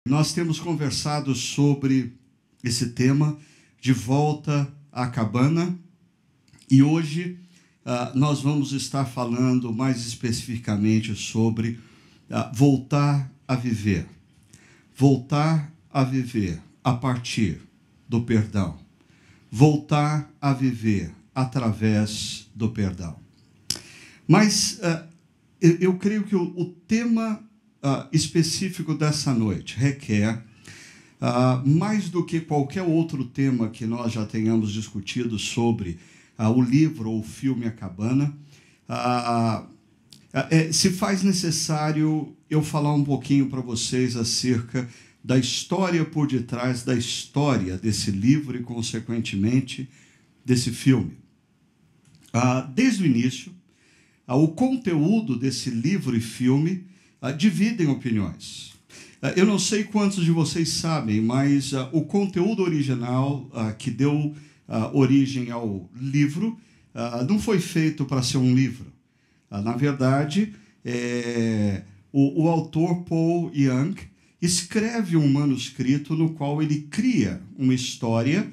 Nós temos conversado sobre esse tema, de volta à cabana, e hoje nós vamos estar falando mais especificamente sobre voltar a viver. Voltar a viver a partir do perdão. Voltar a viver através do perdão. Mas eu creio que o tema específico dessa noite requer, mais do que qualquer outro tema que nós já tenhamos discutido sobre o livro ou o filme A Cabana, se faz necessário eu falar um pouquinho para vocês acerca da história por detrás da história desse livro e, consequentemente, desse filme. Desde o início, o conteúdo desse livro e filme dividem opiniões. Eu não sei quantos de vocês sabem, mas o conteúdo original que deu origem ao livro não foi feito para ser um livro. Na verdade, o autor Paul Young escreve um manuscrito no qual ele cria uma história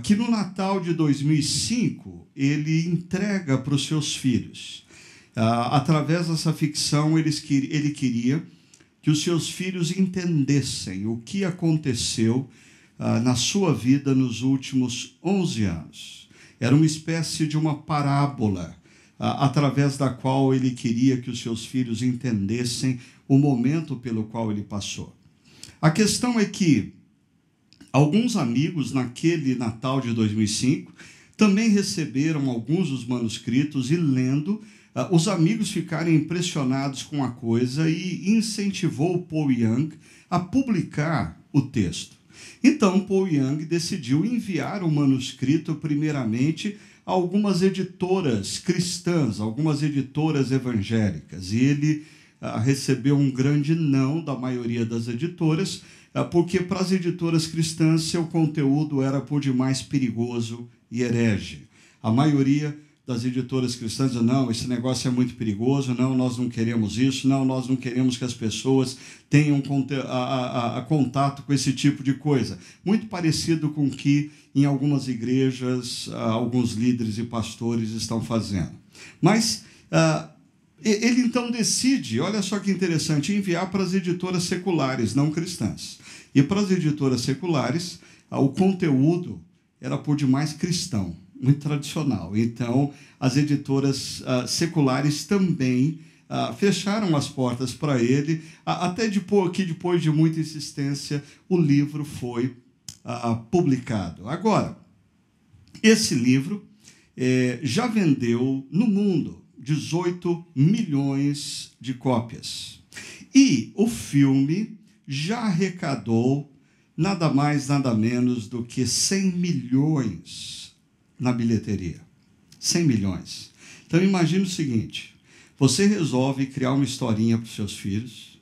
que no Natal de 2005 ele entrega para os seus filhos. Através dessa ficção, ele queria que os seus filhos entendessem o que aconteceu na sua vida nos últimos 11 anos. Era uma espécie de uma parábola, através da qual ele queria que os seus filhos entendessem o momento pelo qual ele passou. A questão é que alguns amigos, naquele Natal de 2005, também receberam alguns dos manuscritos e, lendo, os amigos ficaram impressionados com a coisa e incentivou Paul Young a publicar o texto. Então, Paul Young decidiu enviar o manuscrito, primeiramente, a algumas editoras cristãs, algumas editoras evangélicas. E ele recebeu um grande não da maioria das editoras, porque para as editoras cristãs seu conteúdo era por demais perigoso e herege. A maioria das editoras cristãs dizem, não, esse negócio é muito perigoso, não, nós não queremos isso, não, nós não queremos que as pessoas tenham contato com esse tipo de coisa. Muito parecido com o que em algumas igrejas alguns líderes e pastores estão fazendo. Mas ele então decide, olha só que interessante, enviar para as editoras seculares, não cristãs. E para as editoras seculares, o conteúdo era por demais cristão, muito tradicional. Então, as editoras seculares também fecharam as portas para ele, até que depois de muita insistência, o livro foi publicado. Agora, esse livro já vendeu no mundo 18 milhões de cópias. E o filme já arrecadou nada mais, nada menos do que 100 milhões na bilheteria. 100 milhões. Então, imagine o seguinte, você resolve criar uma historinha para os seus filhos,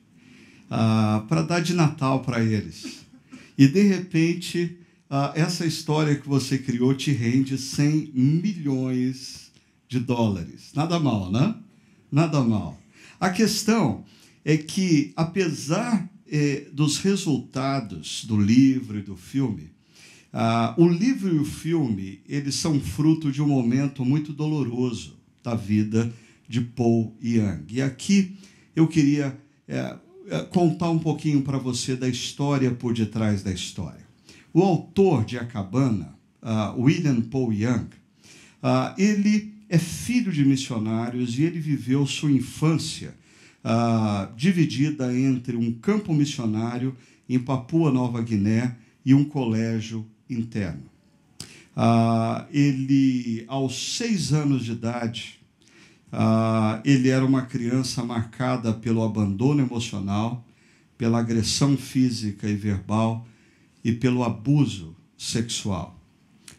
para dar de Natal para eles. E, de repente, essa história que você criou te rende 100 milhões de dólares. Nada mal, né? Nada mal. A questão é que, apesar dos resultados do livro e do filme, o livro e o filme, eles são fruto de um momento muito doloroso da vida de Paul Young. E aqui eu queria contar um pouquinho para você da história por detrás da história. O autor de A Cabana, William Paul Young, ele é filho de missionários e ele viveu sua infância dividida entre um campo missionário em Papua Nova Guiné e um colégio interno. Ele, aos 6 anos de idade, ele era uma criança marcada pelo abandono emocional, pela agressão física e verbal e pelo abuso sexual.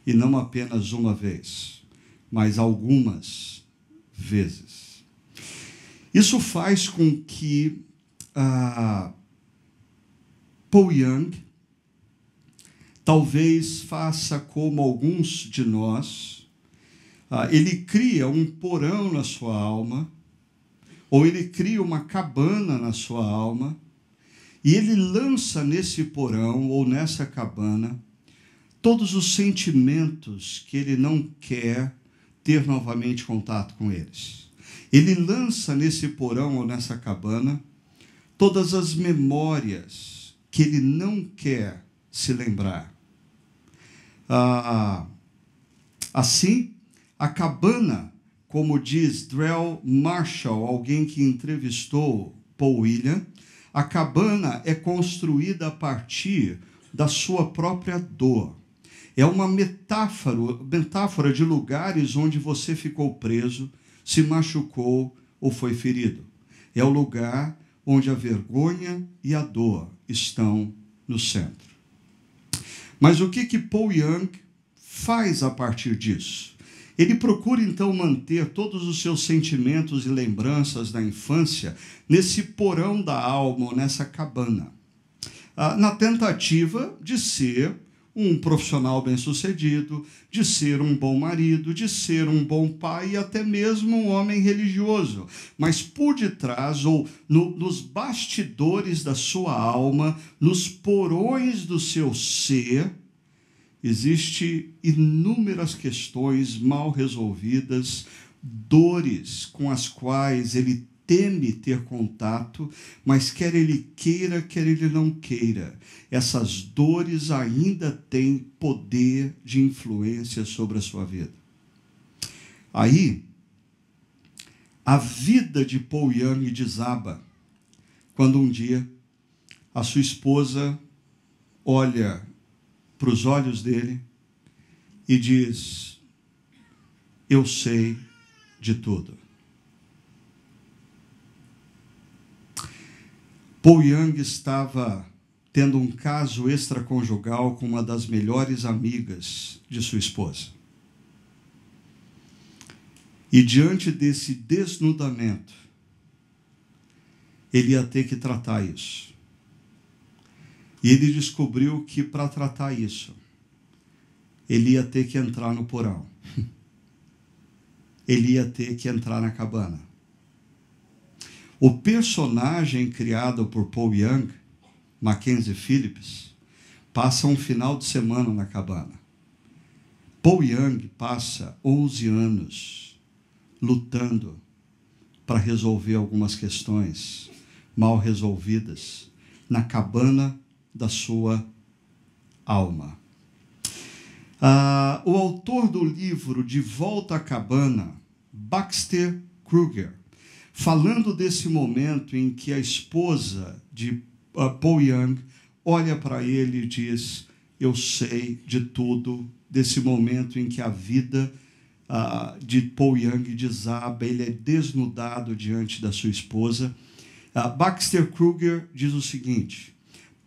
E não apenas uma vez, mas algumas vezes. Isso faz com que Paul Young talvez faça como alguns de nós, ele cria um porão na sua alma, ou ele cria uma cabana na sua alma, E ele lança nesse porão ou nessa cabana todos os sentimentos que ele não quer ter novamente contato com eles. Ele lança nesse porão ou nessa cabana todas as memórias que ele não quer se lembrar. Assim, a cabana, como diz Drell Marshall, alguém que entrevistou Paul William, a cabana é construída a partir da sua própria dor. É uma metáfora de lugares onde você ficou preso, se machucou ou foi ferido. É o lugar onde a vergonha e a dor estão no centro. Mas o que Paul Young faz a partir disso? Ele procura, então, manter todos os seus sentimentos e lembranças da infância nesse porão da alma, nessa cabana, na tentativa de ser um profissional bem-sucedido, de ser um bom marido, de ser um bom pai e até mesmo um homem religioso. Mas por detrás, ou nos bastidores da sua alma, nos porões do seu ser, existem inúmeras questões mal resolvidas, dores com as quais ele teme ter contato, mas quer ele queira, quer ele não queira, essas dores ainda têm poder de influência sobre a sua vida. Aí, a vida de Paul Young desaba quando um dia a sua esposa olha para os olhos dele e diz: eu sei de tudo. Paul Young estava tendo um caso extraconjugal com uma das melhores amigas de sua esposa. E diante desse desnudamento, ele ia ter que tratar isso. E ele descobriu que para tratar isso, ele ia ter que entrar no porão. Ele ia ter que entrar na cabana. O personagem criado por Paul Young, Mackenzie Phillips, passa um final de semana na cabana. Paul Young passa 11 anos lutando para resolver algumas questões mal resolvidas na cabana da sua alma. O autor do livro De Volta à Cabana, Baxter Kruger, falando desse momento em que a esposa de Paul Young olha para ele e diz: eu sei de tudo, desse momento em que a vida de Paul Young desaba, ele é desnudado diante da sua esposa. Baxter Kruger diz o seguinte: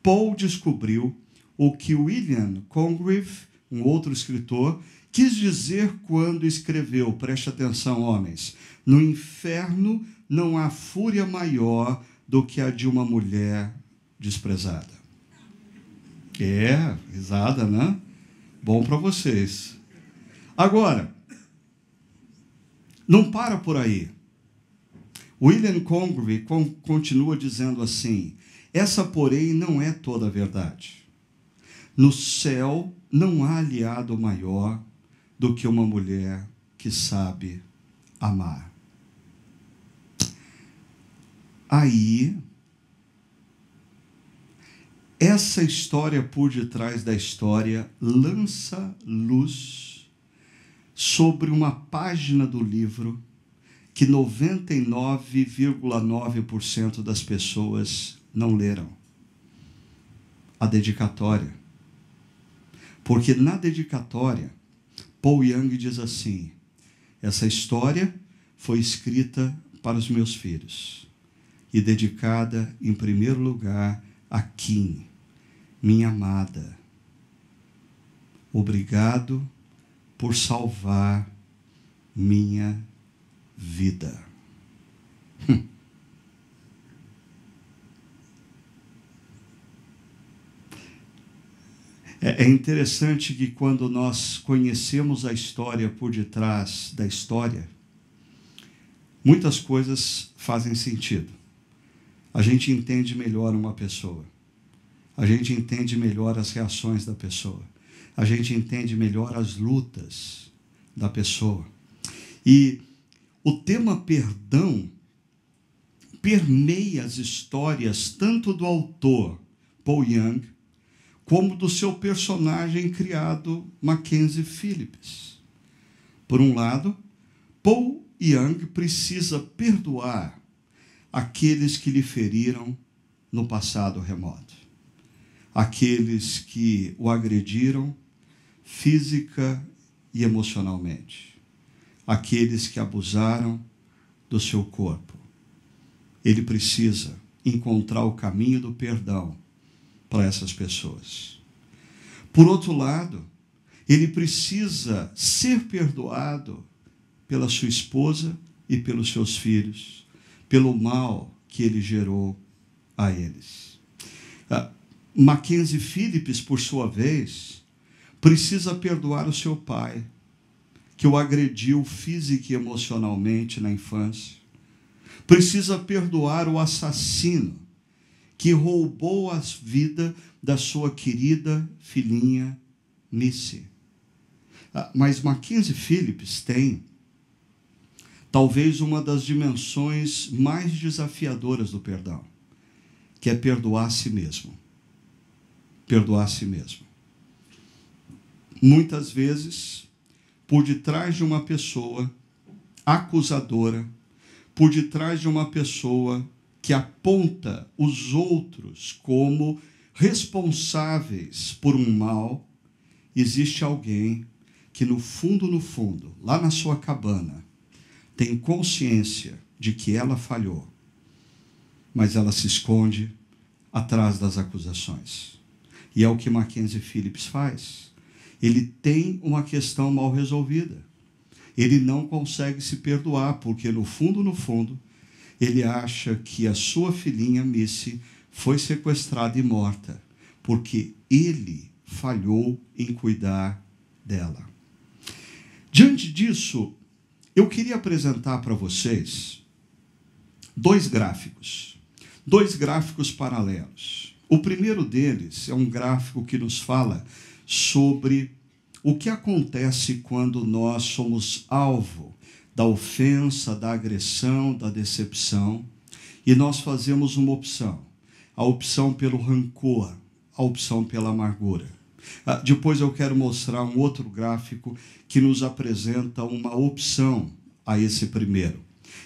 Paul descobriu o que William Congreve, um outro escritor, quis dizer quando escreveu, preste atenção, homens, no inferno não há fúria maior do que a de uma mulher desprezada. Risada, né? Bom para vocês. Agora, não para por aí. William Congreve continua dizendo assim: essa, porém, não é toda a verdade. No céu não há aliado maior do que uma mulher que sabe amar. Aí, essa história por detrás da história lança luz sobre uma página do livro que 99,9% das pessoas não leram. A dedicatória. Porque na dedicatória, Paul Young diz assim: essa história foi escrita para os meus filhos e dedicada, em primeiro lugar, a Kim, minha amada. Obrigado por salvar minha vida. É interessante que quando nós conhecemos a história por detrás da história, muitas coisas fazem sentido. a gente entende melhor uma pessoa. A gente entende melhor as reações da pessoa. A gente entende melhor as lutas da pessoa. E o tema perdão permeia as histórias tanto do autor Paul Young, como do seu personagem criado Mackenzie Phillips. Por um lado, Paul Young precisa perdoar aqueles que lhe feriram no passado remoto, aqueles que o agrediram física e emocionalmente, aqueles que abusaram do seu corpo. Ele precisa encontrar o caminho do perdão para essas pessoas. Por outro lado, ele precisa ser perdoado pela sua esposa e pelos seus filhos, pelo mal que ele gerou a eles. Mackenzie Phillips, por sua vez, precisa perdoar o seu pai, que o agrediu física e emocionalmente na infância. Precisa perdoar o assassino que roubou a vida da sua querida filhinha Missy. Mas Mackenzie Phillips tem talvez uma das dimensões mais desafiadoras do perdão, que é perdoar a si mesmo. Perdoar a si mesmo. Muitas vezes, por detrás de uma pessoa acusadora, por detrás de uma pessoa que aponta os outros como responsáveis por um mal, existe alguém que no fundo, lá na sua cabana, tem consciência de que ela falhou, mas ela se esconde atrás das acusações. E é o que Mackenzie Phillips faz. Ele tem uma questão mal resolvida. Ele não consegue se perdoar, porque no fundo, ele acha que a sua filhinha Missy foi sequestrada e morta, porque ele falhou em cuidar dela. Diante disso, eu queria apresentar para vocês dois gráficos paralelos. O primeiro deles é um gráfico que nos fala sobre o que acontece quando nós somos alvo da ofensa, da agressão, da decepção, e nós fazemos uma opção, a opção pelo rancor, a opção pela amargura. Depois eu quero mostrar um outro gráfico que nos apresenta uma opção a esse primeiro.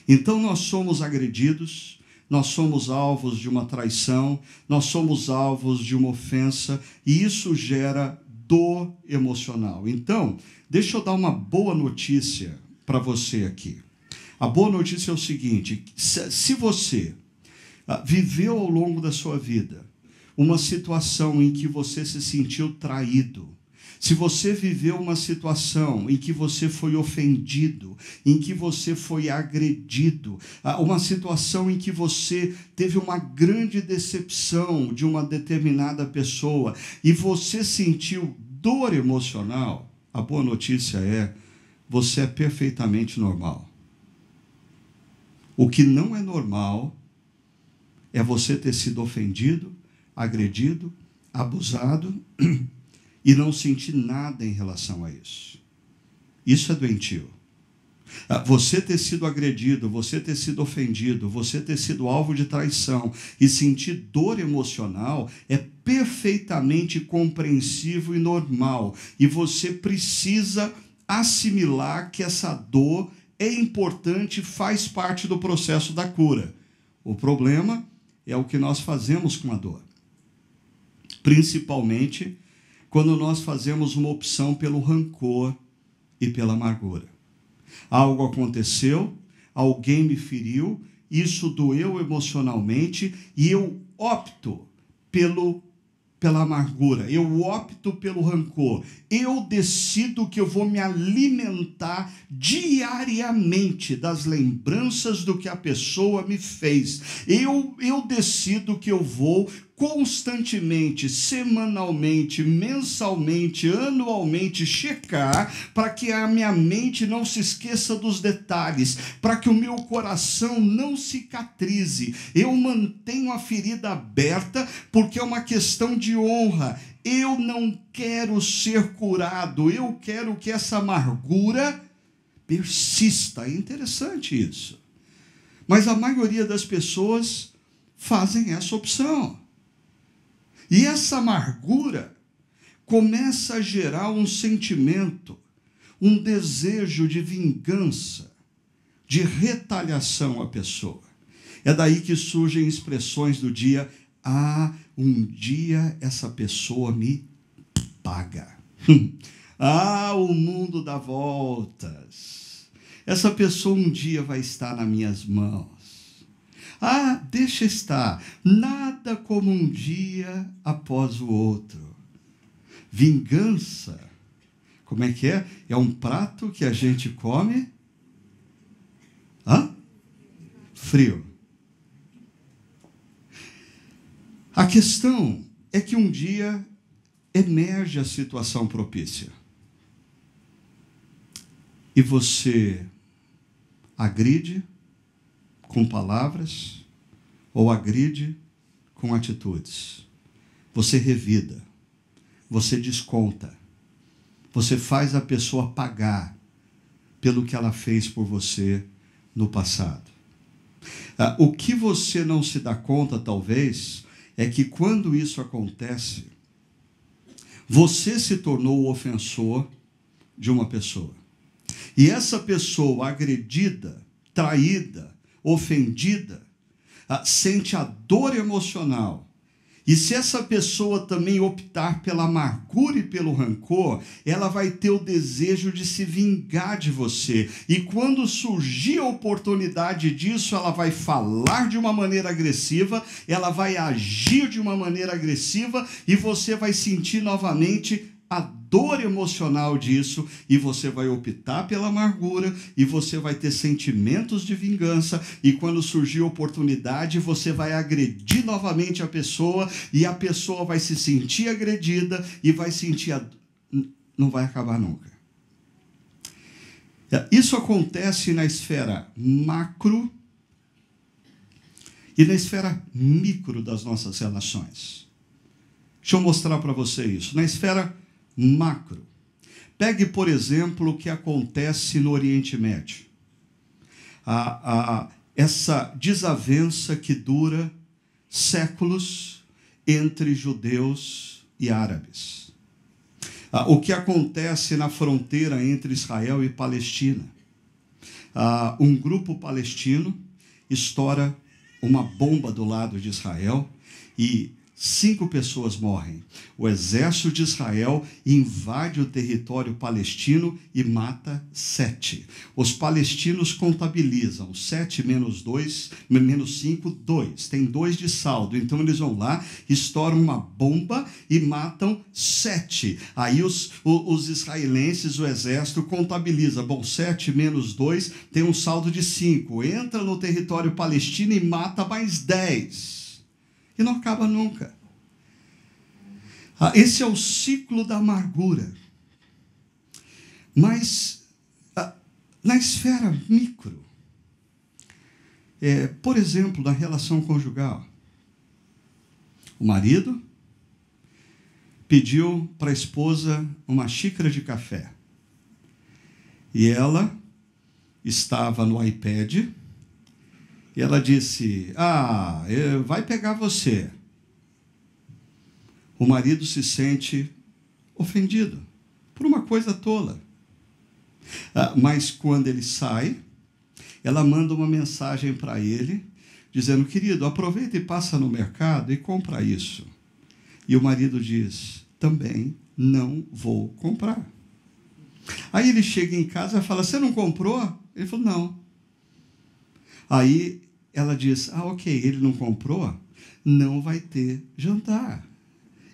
Então nós somos agredidos, nós somos alvos de uma traição, nós somos alvos de uma ofensa, e isso gera dor emocional. Então, deixa eu dar uma boa notícia para você aqui. A boa notícia é o seguinte: se você viveu ao longo da sua vida uma situação em que você se sentiu traído, se você viveu uma situação em que você foi ofendido, em que você foi agredido, uma situação em que você teve uma grande decepção de uma determinada pessoa e você sentiu dor emocional, a boa notícia é: você é perfeitamente normal. O que não é normal é você ter sido ofendido, agredido, abusado e não sentir nada em relação a isso. Isso é doentio. Você ter sido agredido, você ter sido ofendido, você ter sido alvo de traição e sentir dor emocional é perfeitamente compreensível e normal. E você precisa assimilar que essa dor é importante, faz parte do processo da cura. O problema é o que nós fazemos com a dor. Principalmente quando nós fazemos uma opção pelo rancor e pela amargura. Algo aconteceu, alguém me feriu, isso doeu emocionalmente e eu opto pela amargura, eu opto pelo rancor. Eu decido que eu vou me alimentar diariamente das lembranças do que a pessoa me fez. Eu decido que eu vou constantemente, semanalmente, mensalmente, anualmente checar, para que a minha mente não se esqueça dos detalhes, para que o meu coração não cicatrize. Eu mantenho a ferida aberta porque é uma questão de honra. Eu não quero ser curado, eu quero que essa amargura persista. É interessante isso. Mas a maioria das pessoas fazem essa opção. E essa amargura começa a gerar um sentimento, um desejo de vingança, de retaliação à pessoa. É daí que surgem expressões do dia: ah, um dia essa pessoa me paga. Ah, o mundo dá voltas. Essa pessoa um dia vai estar nas minhas mãos. Ah, deixa estar. Nada como um dia após o outro. Vingança. Como é que é? É um prato que a gente come frio. A questão é que um dia emerge a situação propícia. E você agride com palavras ou agride com atitudes. Você revida, você desconta, você faz a pessoa pagar pelo que ela fez por você no passado. O que você não se dá conta, talvez, é que quando isso acontece, você se tornou o ofensor de uma pessoa. E essa pessoa agredida, traída, ofendida, sente a dor emocional. E se essa pessoa também optar pela amargura e pelo rancor, ela vai ter o desejo de se vingar de você. E quando surgir a oportunidade disso, ela vai falar de uma maneira agressiva, ela vai agir de uma maneira agressiva, e você vai sentir novamente a dor emocional disso, e você vai optar pela amargura, e você vai ter sentimentos de vingança, e quando surgir a oportunidade, você vai agredir novamente a pessoa, e a pessoa vai se sentir agredida, e vai sentir não vai acabar nunca. Isso acontece na esfera macro e na esfera micro das nossas relações. Deixa eu mostrar para você isso. Na esfera macro. Pegue, por exemplo, o que acontece no Oriente Médio. Essa desavença que dura séculos entre judeus e árabes. O que acontece na fronteira entre Israel e Palestina. Um grupo palestino estoura uma bomba do lado de Israel e 5 pessoas morrem. O exército de Israel invade o território palestino e mata 7. Os palestinos contabilizam 7 menos 2, menos 5, 2. Tem 2 de saldo. Então eles vão lá, estouram uma bomba e matam 7. Aí os israelenses, o exército, contabiliza. Bom, 7 menos 2 tem um saldo de 5. Entra no território palestino e mata mais 10. E não acaba nunca. Esse é o ciclo da amargura. Mas, na esfera micro, por exemplo, na relação conjugal, o marido pediu para a esposa uma xícara de café. E ela estava no iPad, e ela disse: vai pegar você. O marido se sente ofendido por uma coisa tola. Mas quando ele sai, ela manda uma mensagem para ele, dizendo: querido, aproveita e passa no mercado e compra isso. E o marido diz: também não vou comprar. Aí ele chega em casa e fala: você não comprou? Ele falou: não. Aí ela diz: ok, ele não comprou, não vai ter jantar.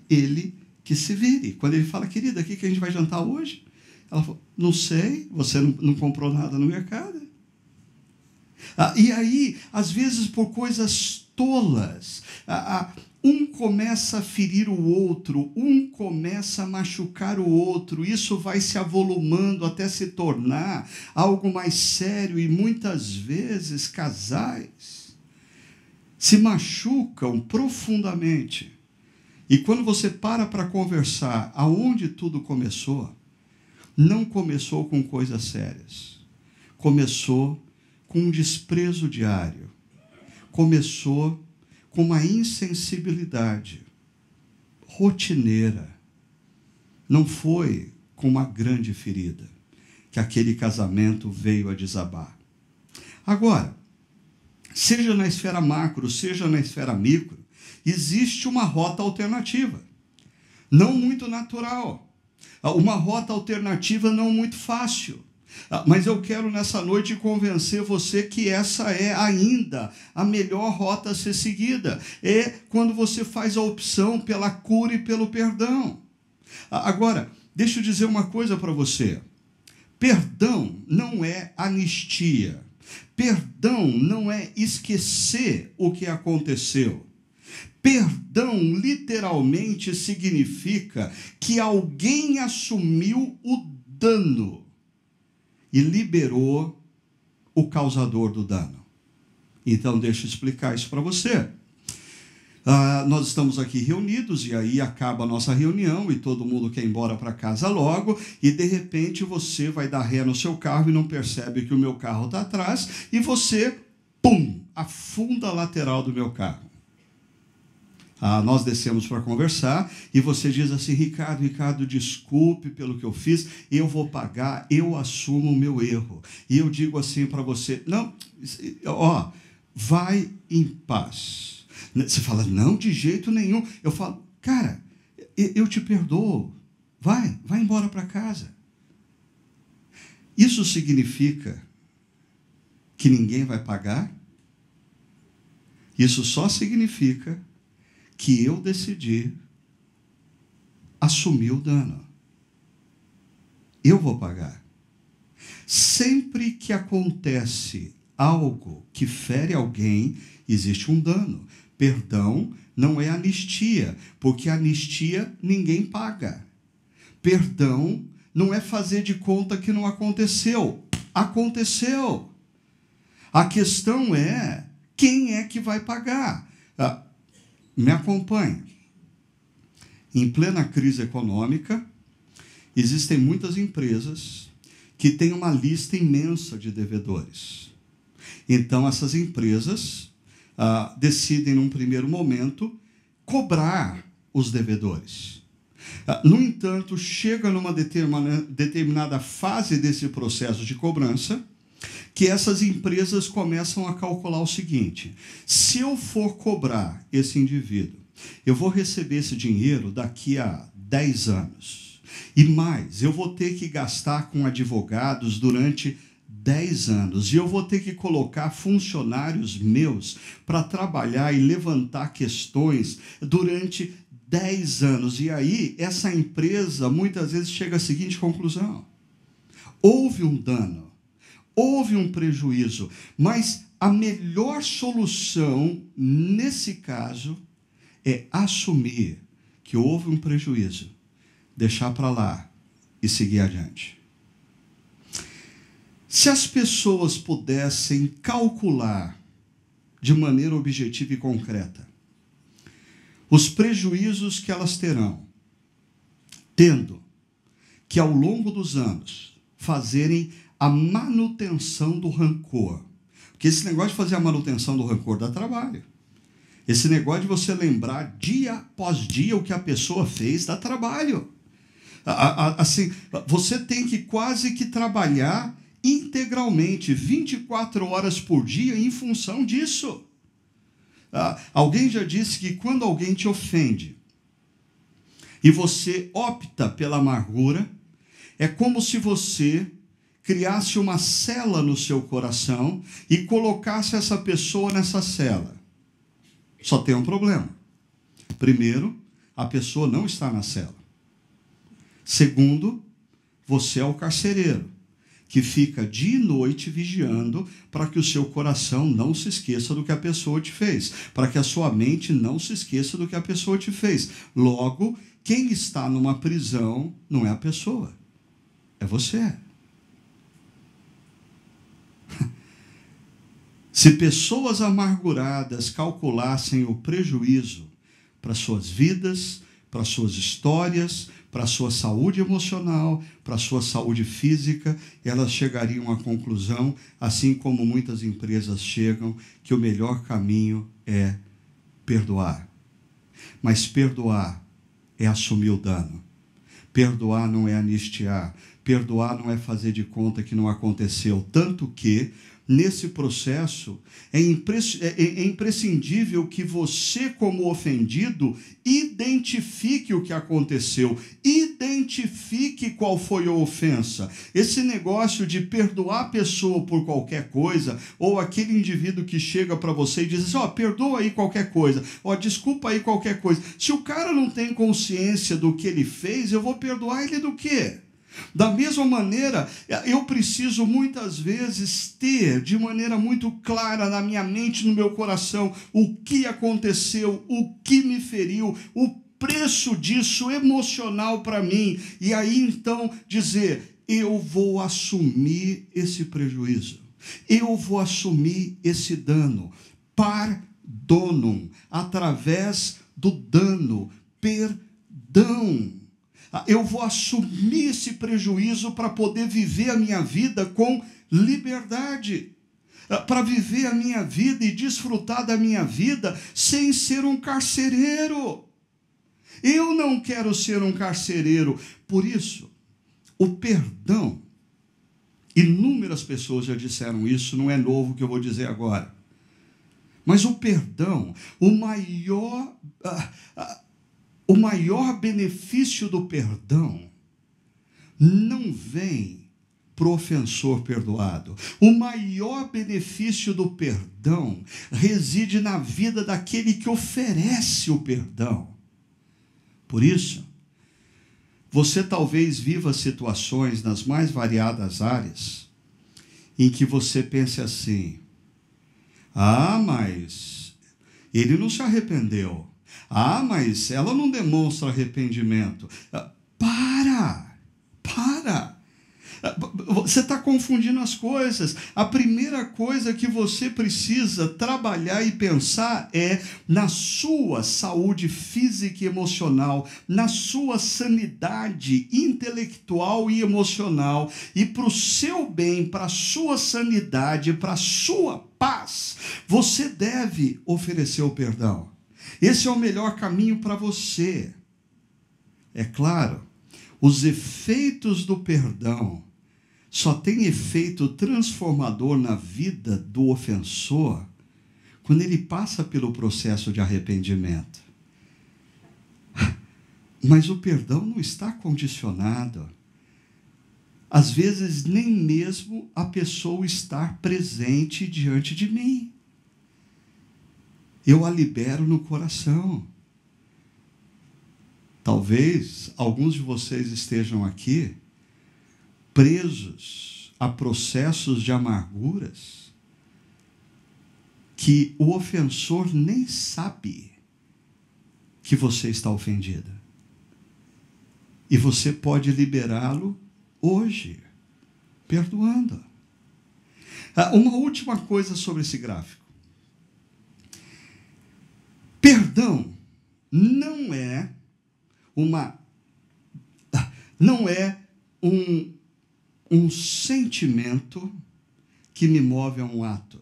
Ele que se vire. Quando ele fala: querida, o que a gente vai jantar hoje? Ela falou: não sei, você não comprou nada no mercado. E aí, às vezes por coisas tolas, um começa a ferir o outro, um começa a machucar o outro, isso vai se avolumando até se tornar algo mais sério, e muitas vezes casais se machucam profundamente. E quando você para conversar aonde tudo começou, não começou com coisas sérias. Começou com um desprezo diário. Começou com uma insensibilidade rotineira. Não foi com uma grande ferida que aquele casamento veio a desabar. Agora, seja na esfera macro, seja na esfera micro, existe uma rota alternativa, não muito natural, uma rota alternativa não muito fácil, mas eu quero nessa noite convencer você que essa é ainda a melhor rota a ser seguida, é quando você faz a opção pela cura e pelo perdão. Agora, deixa eu dizer uma coisa para você, perdão não é anistia, perdão não é esquecer o que aconteceu. Perdão literalmente significa que alguém assumiu o dano e liberou o causador do dano. Então, deixa eu explicar isso para você. Nós estamos aqui reunidos e aí acaba a nossa reunião e todo mundo quer ir embora para casa logo e de repente você vai dar ré no seu carro e não percebe que o meu carro está atrás e você, pum, afunda a lateral do meu carro. Nós descemos para conversar e você diz assim, Ricardo, desculpe pelo que eu fiz, eu vou pagar, eu assumo o meu erro. E eu digo assim para você, não, vai em paz. Você fala, não, de jeito nenhum. Eu falo, cara, eu te perdoo, vai embora para casa. Isso significa que ninguém vai pagar? Isso só significa que eu decidi assumir o dano. Eu vou pagar. Sempre que acontece algo que fere alguém, existe um dano. Perdão não é anistia, porque anistia ninguém paga. Perdão não é fazer de conta que não aconteceu. Aconteceu. A questão é, quem é que vai pagar? Me acompanhe. Em plena crise econômica, existem muitas empresas que têm uma lista imensa de devedores. Então, essas empresas decidem, num primeiro momento, cobrar os devedores. No entanto, chega numa determinada fase desse processo de cobrança, que essas empresas começam a calcular o seguinte, se eu for cobrar esse indivíduo, eu vou receber esse dinheiro daqui a 10 anos. E mais, eu vou ter que gastar com advogados durante 10 anos. E eu vou ter que colocar funcionários meus para trabalhar e levantar questões durante 10 anos. E aí, essa empresa muitas vezes chega à seguinte conclusão. Houve um dano. Houve um prejuízo, mas a melhor solução, nesse caso, é assumir que houve um prejuízo, deixar para lá e seguir adiante. Se as pessoas pudessem calcular de maneira objetiva e concreta os prejuízos que elas terão, tendo que, ao longo dos anos, fazerem a manutenção do rancor. Porque esse negócio de fazer a manutenção do rancor dá trabalho. Esse negócio de você lembrar dia após dia o que a pessoa fez dá trabalho. Assim, você tem que quase que trabalhar integralmente, 24 horas por dia em função disso. Alguém já disse que quando alguém te ofende e você opta pela amargura, é como se você criasse uma cela no seu coração e colocasse essa pessoa nessa cela. Só tem um problema. Primeiro, a pessoa não está na cela. Segundo, você é o carcereiro. que fica dia e noite vigiando para que o seu coração não se esqueça do que a pessoa te fez, para que a sua mente não se esqueça do que a pessoa te fez. Logo, quem está numa prisão não é a pessoa, é você. Se pessoas amarguradas calculassem o prejuízo para suas vidas, para suas histórias, para a sua saúde emocional, para a sua saúde física, elas chegariam à conclusão, assim como muitas empresas chegam, que o melhor caminho é perdoar. Mas perdoar é assumir o dano. Perdoar não é anistiar. Perdoar não é fazer de conta que não aconteceu. Tanto que, nesse processo, é imprescindível que você, como ofendido, identifique o que aconteceu, identifique qual foi a ofensa. Esse negócio de perdoar a pessoa por qualquer coisa, ou aquele indivíduo que chega para você e diz assim, perdoa aí qualquer coisa, desculpa aí qualquer coisa. Se o cara não tem consciência do que ele fez, eu vou perdoar ele do quê? Da mesma maneira, eu preciso muitas vezes ter de maneira muito clara na minha mente, no meu coração, o que aconteceu, o que me feriu, o preço disso emocional para mim. E aí então dizer, eu vou assumir esse prejuízo, eu vou assumir esse dano. Pardonum, através do dano, perdão. Eu vou assumir esse prejuízo para poder viver a minha vida com liberdade, para viver a minha vida e desfrutar da minha vida sem ser um carcereiro. Eu não quero ser um carcereiro. Por isso, o perdão, inúmeras pessoas já disseram isso, não é novo que eu vou dizer agora. Mas o perdão, o maior benefício do perdão não vem para o ofensor perdoado. O maior benefício do perdão reside na vida daquele que oferece o perdão. Por isso, você talvez viva situações nas mais variadas áreas em que você pense assim, mas ele não se arrependeu. Mas ela não demonstra arrependimento. Para! Você está confundindo as coisas. A primeira coisa que você precisa trabalhar e pensar é na sua saúde física e emocional, na sua sanidade intelectual e emocional, e para o seu bem, para a sua sanidade, para a sua paz, você deve oferecer o perdão. Esse é o melhor caminho para você. É claro, os efeitos do perdão só têm efeito transformador na vida do ofensor quando ele passa pelo processo de arrependimento. Mas o perdão não está condicionado. Às vezes, nem mesmo a pessoa estar presente diante de mim. Eu a libero no coração. Talvez alguns de vocês estejam aqui presos a processos de amarguras que o ofensor nem sabe que você está ofendida. E você pode liberá-lo hoje, perdoando. Uma última coisa sobre esse gráfico. Perdão não é um sentimento que me move a um ato.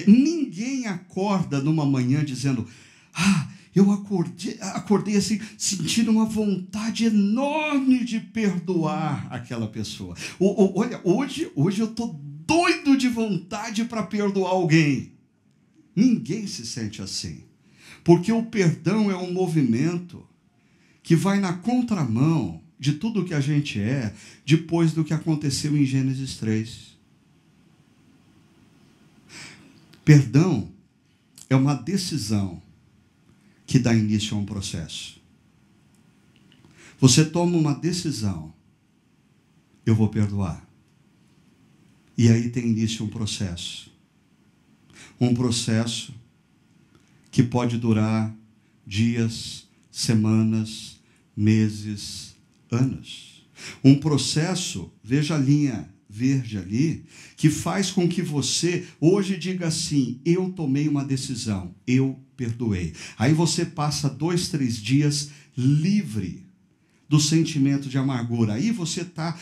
Ninguém acorda numa manhã dizendo, eu acordei assim, sentindo uma vontade enorme de perdoar aquela pessoa. Olha, hoje eu estou doido de vontade para perdoar alguém. Ninguém se sente assim. Porque o perdão é um movimento que vai na contramão de tudo que a gente é depois do que aconteceu em Gênesis 3. Perdão é uma decisão que dá início a um processo. Você toma uma decisão, eu vou perdoar. E aí tem início um processo. Um processo que pode durar dias, semanas, meses, anos. Um processo, veja a linha verde ali, que faz com que você hoje diga assim: eu tomei uma decisão, eu perdoei. Aí você passa 2, 3 dias livre do sentimento de amargura. Aí você está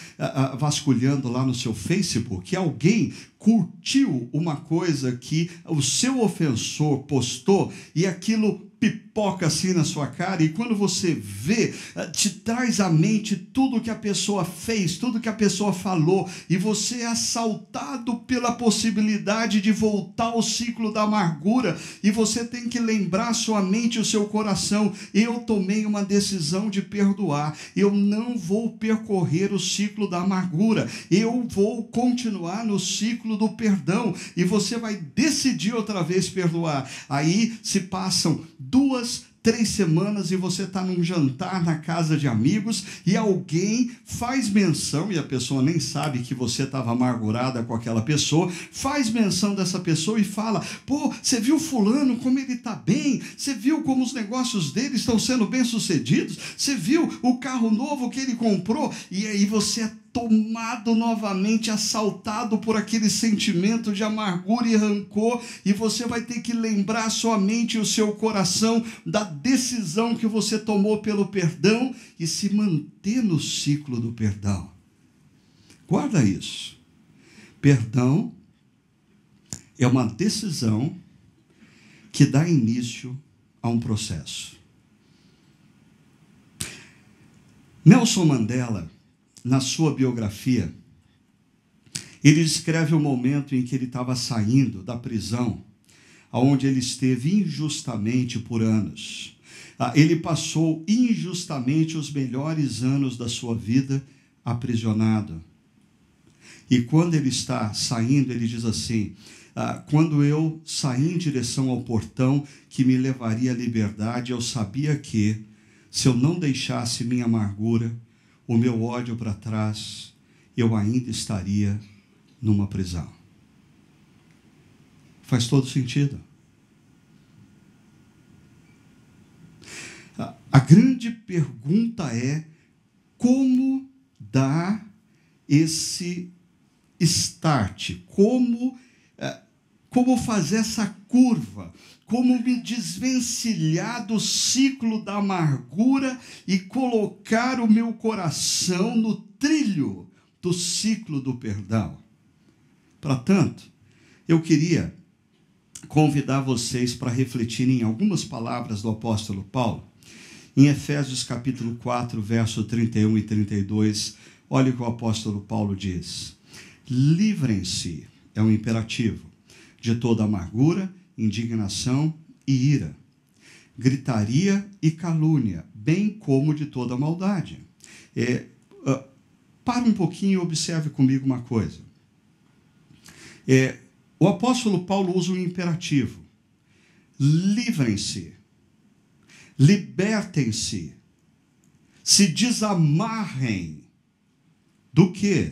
vasculhando lá no seu Facebook que alguém curtiu uma coisa que o seu ofensor postou e aquilo pipoca assim na sua cara, e quando você vê, te traz à mente tudo que a pessoa fez, tudo que a pessoa falou, e você é assaltado pela possibilidade de voltar ao ciclo da amargura, e você tem que lembrar sua mente e o seu coração: eu tomei uma decisão de perdoar, eu não vou percorrer o ciclo da amargura, eu vou continuar no ciclo do perdão, e você vai decidir outra vez perdoar. Aí se passam 2, 3 semanas e você está num jantar na casa de amigos e alguém faz menção, e a pessoa nem sabe que você estava amargurada com aquela pessoa, faz menção dessa pessoa e fala: pô, você viu fulano como ele está bem? Você viu como os negócios dele estão sendo bem sucedidos? Você viu o carro novo que ele comprou? E aí você é tomado novamente, assaltado por aquele sentimento de amargura e rancor, e você vai ter que lembrar sua mente e o seu coração da decisão que você tomou pelo perdão e se manter no ciclo do perdão. Guarda isso. Perdão é uma decisão que dá início a um processo. Nelson Mandela, na sua biografia, ele descreve o momento em que ele estava saindo da prisão, onde ele esteve injustamente por anos. Ele passou injustamente os melhores anos da sua vida aprisionado. E quando ele está saindo, ele diz assim: quando eu saí em direção ao portão que me levaria à liberdade, eu sabia que, se eu não deixasse minha amargura, o meu ódio para trás, eu ainda estaria numa prisão. Faz todo sentido. A grande pergunta é: como dar esse start? Como fazer essa curva? Como me desvencilhar do ciclo da amargura e colocar o meu coração no trilho do ciclo do perdão? Para tanto, eu queria convidar vocês para refletirem em algumas palavras do apóstolo Paulo. Em Efésios capítulo 4, verso 31 e 32, olha o que o apóstolo Paulo diz: livrem-se, é um imperativo, de toda amargura, indignação e ira, gritaria e calúnia, bem como de toda maldade. Para um pouquinho e observe comigo uma coisa. O apóstolo Paulo usa um imperativo: livrem-se, libertem-se, se desamarrem do quê?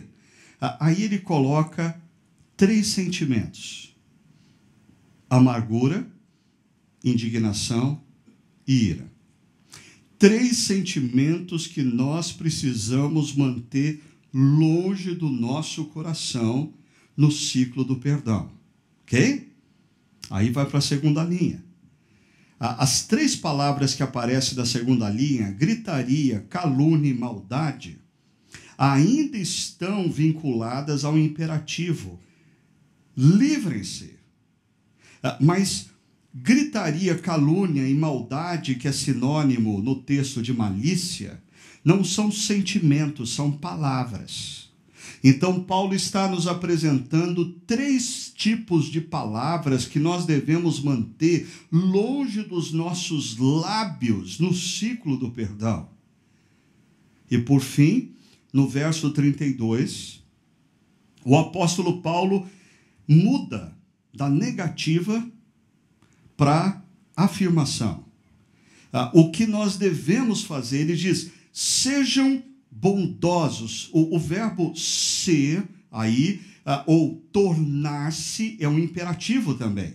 Aí ele coloca 3 sentimentos: amargura, indignação e ira. 3 sentimentos que nós precisamos manter longe do nosso coração no ciclo do perdão. Ok? Aí vai para a segunda linha. As 3 palavras que aparecem da segunda linha, gritaria, calúnia e maldade, ainda estão vinculadas ao imperativo: livrem-se. Mas gritaria, calúnia e maldade, que é sinônimo no texto de malícia, não são sentimentos, são palavras. Então, Paulo está nos apresentando 3 tipos de palavras que nós devemos manter longe dos nossos lábios no ciclo do perdão. E, por fim, no verso 32, o apóstolo Paulo muda da negativa para afirmação. O que nós devemos fazer, ele diz: sejam bondosos. O verbo ser, aí, ou tornar-se é um imperativo também.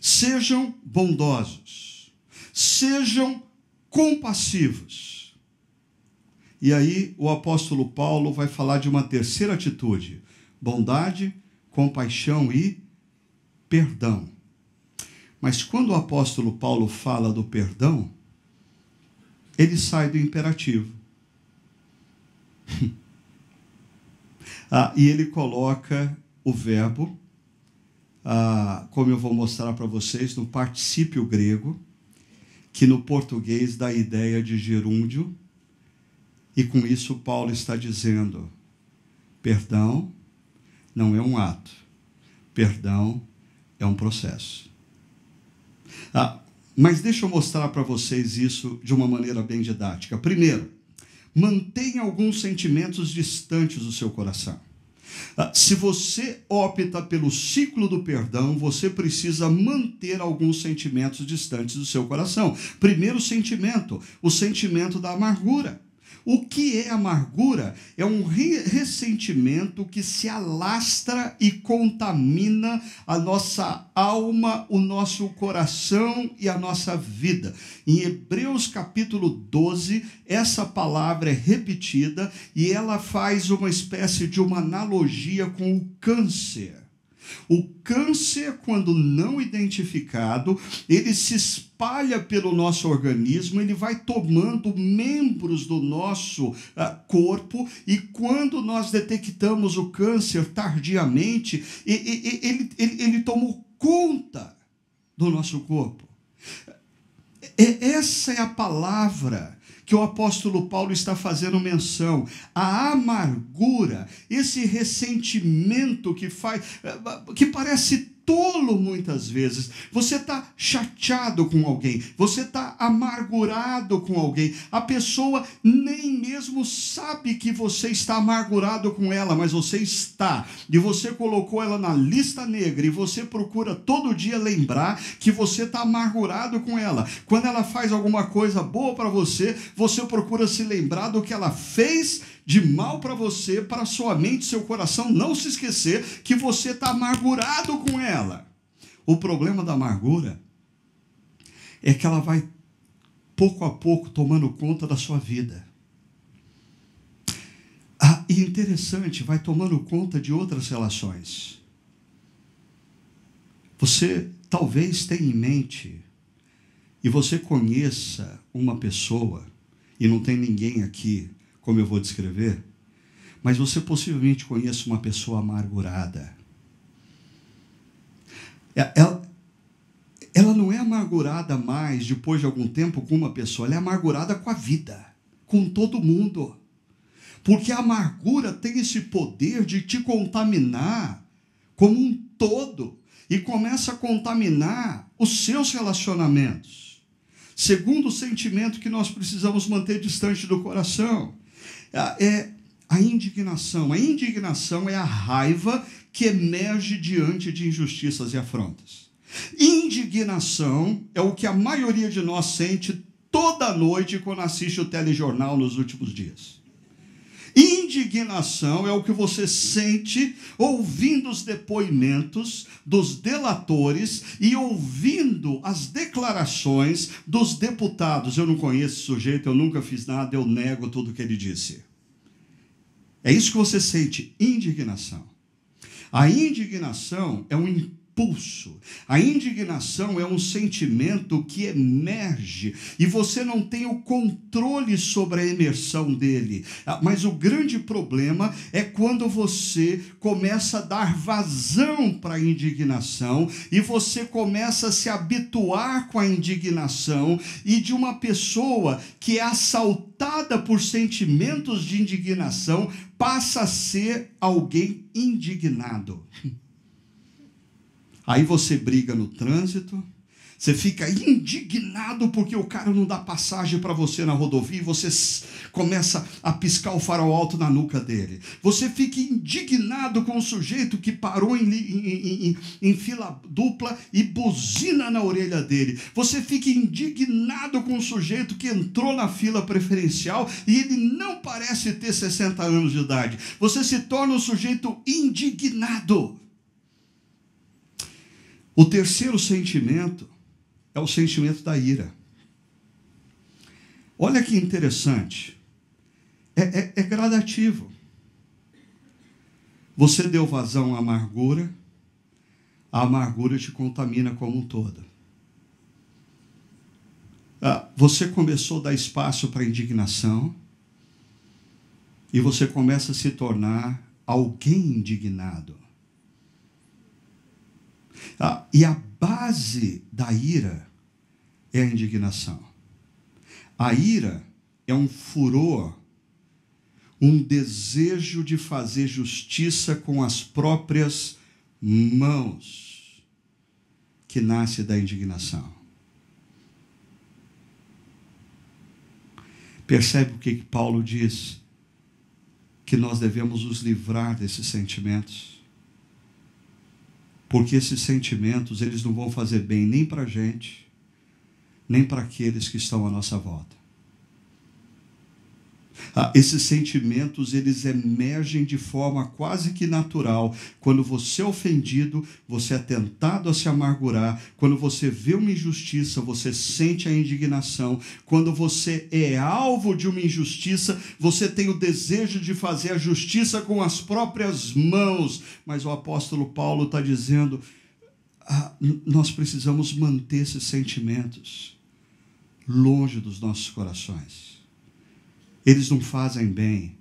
Sejam bondosos, sejam compassivos. E aí o apóstolo Paulo vai falar de uma terceira atitude: bondade, compaixão e perdão. Mas quando o apóstolo Paulo fala do perdão, ele sai do imperativo. E ele coloca o verbo, como eu vou mostrar para vocês, no particípio grego, que no português dá a ideia de gerúndio, e com isso Paulo está dizendo: perdão não é um ato, perdão é um processo. Mas deixa eu mostrar para vocês isso de uma maneira bem didática. Primeiro, mantenha alguns sentimentos distantes do seu coração. Se você opta pelo ciclo do perdão, você precisa manter alguns sentimentos distantes do seu coração. Primeiro sentimento, o sentimento da amargura. O que é amargura? É um ressentimento que se alastra e contamina a nossa alma, o nosso coração e a nossa vida. Em Hebreus capítulo 12, essa palavra é repetida e ela faz uma espécie de uma analogia com o câncer. O câncer, quando não identificado, ele se espalha pelo nosso organismo, ele vai tomando membros do nosso corpo, e quando nós detectamos o câncer tardiamente, ele tomou conta do nosso corpo. Essa é a palavra que o apóstolo Paulo está fazendo menção. A amargura, esse ressentimento que parece tolo muitas vezes. Você está chateado com alguém, você está amargurado com alguém. A pessoa nem mesmo sabe que você está amargurado com ela, mas você está. E você colocou ela na lista negra e você procura todo dia lembrar que você está amargurado com ela. Quando ela faz alguma coisa boa para você, você procura se lembrar do que ela fez de mal para você, para sua mente, seu coração não se esquecer que você está amargurado com ela. O problema da amargura é que ela vai, pouco a pouco, tomando conta da sua vida. E interessante, vai tomando conta de outras relações. Você talvez tenha em mente, e você conheça uma pessoa, e não tem ninguém aqui como eu vou descrever, mas você possivelmente conhece uma pessoa amargurada. Ela não é amargurada mais depois de algum tempo com uma pessoa, ela é amargurada com a vida, com todo mundo. Porque a amargura tem esse poder de te contaminar como um todo e começa a contaminar os seus relacionamentos. Segundo sentimento que nós precisamos manter distante do coração é a indignação. A indignação é a raiva que emerge diante de injustiças e afrontas. Indignação é o que a maioria de nós sente toda noite quando assiste o telejornal nos últimos dias. Indignação é o que você sente ouvindo os depoimentos dos delatores e ouvindo as declarações dos deputados. Eu não conheço esse sujeito, eu nunca fiz nada, eu nego tudo que ele disse. É isso que você sente, indignação. A indignação é um impulso. A indignação é um sentimento que emerge e você não tem o controle sobre a emersão dele. Mas o grande problema é quando você começa a dar vazão para a indignação e você começa a se habituar com a indignação, e de uma pessoa que é assaltada por sentimentos de indignação passa a ser alguém indignado. Aí você briga no trânsito, Você fica indignado porque o cara não dá passagem para você na rodovia e você começa a piscar o farol alto na nuca dele. Você fica indignado com o sujeito que parou em fila dupla e buzina na orelha dele. Você fica indignado com o sujeito que entrou na fila preferencial e ele não parece ter 60 anos de idade. Você se torna um sujeito indignado. O terceiro sentimento é o sentimento da ira. Olha que interessante. É gradativo. Você deu vazão à amargura, a amargura te contamina como um todo. Você começou a dar espaço para a indignação e você começa a se tornar alguém indignado. E a base da ira é a indignação. A ira é um furor, um desejo de fazer justiça com as próprias mãos, que nasce da indignação. Percebe o que Paulo diz? Que nós devemos nos livrar desses sentimentos. Porque esses sentimentos, eles não vão fazer bem nem para a gente, nem para aqueles que estão à nossa volta. Esses sentimentos, eles emergem de forma quase que natural. Quando você é ofendido, você é tentado a se amargurar. Quando você vê uma injustiça, você sente a indignação. Quando você é alvo de uma injustiça, você tem o desejo de fazer a justiça com as próprias mãos. Mas o apóstolo Paulo está dizendo, nós precisamos manter esses sentimentos longe dos nossos corações. Eles não fazem bem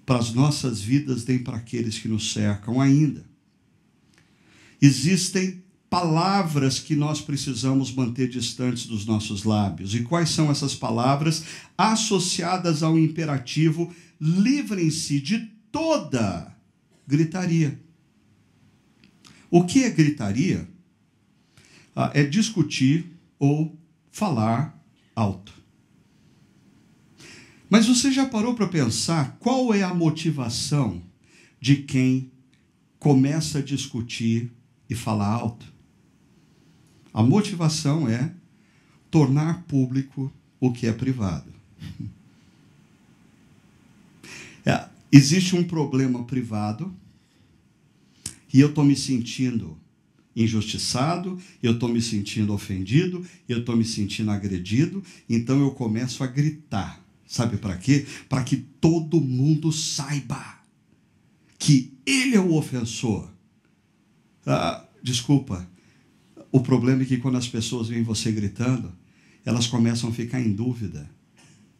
para as nossas vidas, nem para aqueles que nos cercam ainda. Existem palavras que nós precisamos manter distantes dos nossos lábios. E quais são essas palavras? Associadas ao imperativo, livrem-se de toda gritaria. O que é gritaria? É discutir ou falar alto. Mas você já parou para pensar qual é a motivação de quem começa a discutir e falar alto? A motivação é tornar público o que é privado. Existe um problema privado e eu estou me sentindo injustiçado, eu estou me sentindo ofendido, eu estou me sentindo agredido, então eu começo a gritar. Sabe para quê? Para que todo mundo saiba que ele é o ofensor. Desculpa, o problema é que quando as pessoas veem você gritando, elas começam a ficar em dúvida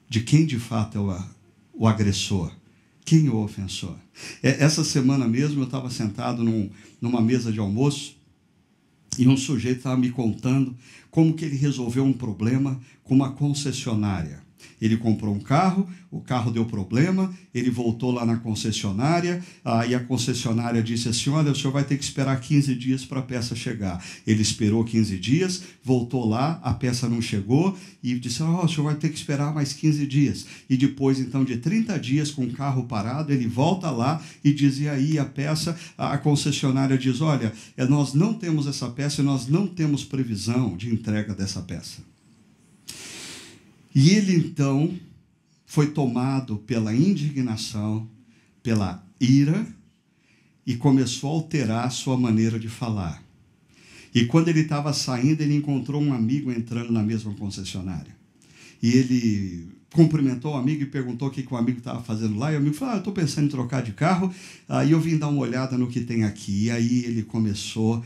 de quem de fato é o agressor, quem é o ofensor. Essa semana mesmo eu estava sentado numa mesa de almoço e um sujeito estava me contando como que ele resolveu um problema com uma concessionária. Ele comprou um carro, o carro deu problema, ele voltou lá na concessionária, e a concessionária disse assim, olha, o senhor vai ter que esperar 15 dias para a peça chegar. Ele esperou 15 dias, voltou lá, a peça não chegou, e disse, o senhor vai ter que esperar mais 15 dias. E depois, então, de 30 dias com o carro parado, ele volta lá e diz, e aí a peça, a concessionária diz, olha, nós não temos essa peça e nós não temos previsão de entrega dessa peça. E ele, então, foi tomado pela indignação, pela ira, e começou a alterar a sua maneira de falar. E quando ele estava saindo, ele encontrou um amigo entrando na mesma concessionária. E ele cumprimentou o amigo e perguntou o que o amigo estava fazendo lá. E o amigo falou, eu estou pensando em trocar de carro, e eu vim dar uma olhada no que tem aqui. E aí ele começou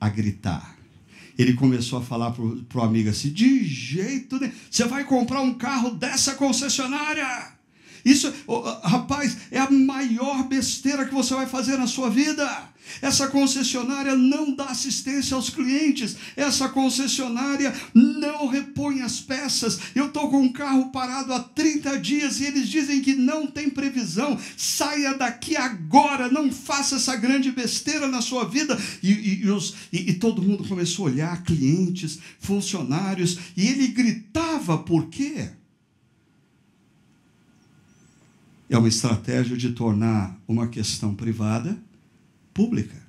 a gritar. Ele começou a falar para o amigo assim, de jeito nenhum, você vai comprar um carro dessa concessionária? Isso, rapaz, é a maior besteira que você vai fazer na sua vida. Essa concessionária não dá assistência aos clientes. Essa concessionária não repõe as peças. Eu estou com um carro parado há 30 dias e eles dizem que não tem previsão. Saia daqui agora, não faça essa grande besteira na sua vida. E todo mundo começou a olhar, clientes, funcionários, e ele gritava, por quê? É uma estratégia de tornar uma questão privada pública.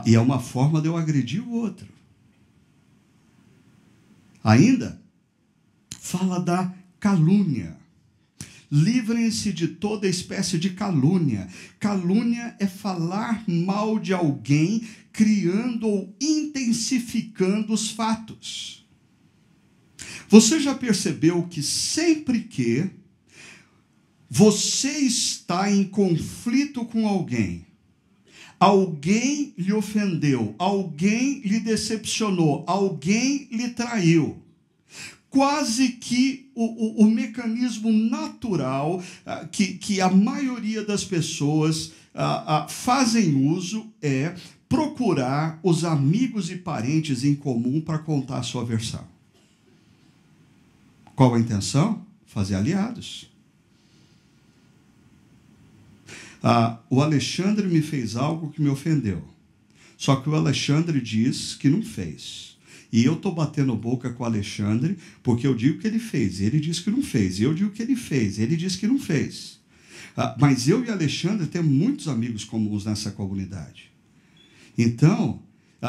E é uma forma de eu agredir o outro. Ainda, fala da calúnia. Livrem-se de toda espécie de calúnia. Calúnia é falar mal de alguém, criando ou intensificando os fatos. Você já percebeu que sempre que você está em conflito com alguém, alguém lhe ofendeu, alguém lhe decepcionou, alguém lhe traiu, quase que o mecanismo natural que a maioria das pessoas fazem uso é procurar os amigos e parentes em comum para contar a sua versão. Qual a intenção? Fazer aliados. O Alexandre me fez algo que me ofendeu. Só que o Alexandre diz que não fez. E eu estou batendo boca com o Alexandre porque eu digo que ele fez. Ele diz que não fez. E eu digo que ele fez. Ele diz que não fez. Mas eu e Alexandre temos muitos amigos comuns nessa comunidade. Então,